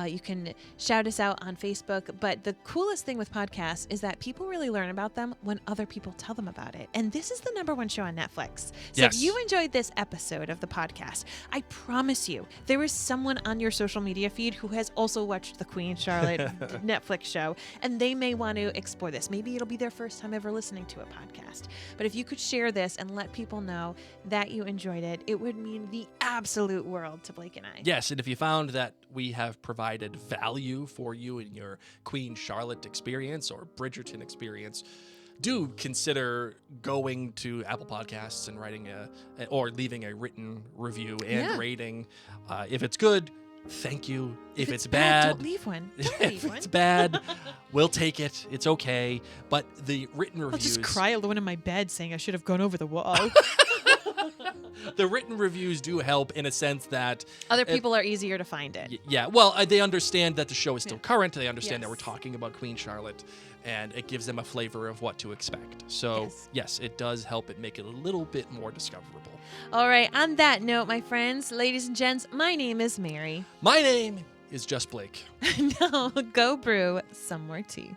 C: You can shout us out on Facebook. But the coolest thing with podcasts is that people really learn about them when other people tell them about it. And this is the #1 show on Netflix. So if you enjoyed this episode of the podcast, I promise you there is someone on your social media feed who has also watched the Queen Charlotte Netflix show, and they may want to explore this. Maybe it'll be their first time ever listening to a podcast. But if you could share this and let people know that you enjoyed it, it would mean the absolute world to Blake and I.
D: Yes, and if you found that we have provided value for you in your Queen Charlotte experience or Bridgerton experience, do consider going to Apple Podcasts and writing or leaving a written review and rating. If it's good, thank you. If it's bad,
C: don't leave one. Don't leave one.
D: If it's bad, we'll take it. It's okay. But the written reviews...
C: I'll just cry alone in my bed saying I should have gone over the wall.
D: The written reviews do help in a sense that...
C: Other people are easier to find it.
D: Yeah, well, they understand that the show is still current. They understand that we're talking about Queen Charlotte, and it gives them a flavor of what to expect. So, yes, it does help it make it a little bit more discoverable.
C: All right, on that note, my friends, ladies and gents, my name is Mary.
D: My name is Just Blake.
C: Now, go brew some more tea.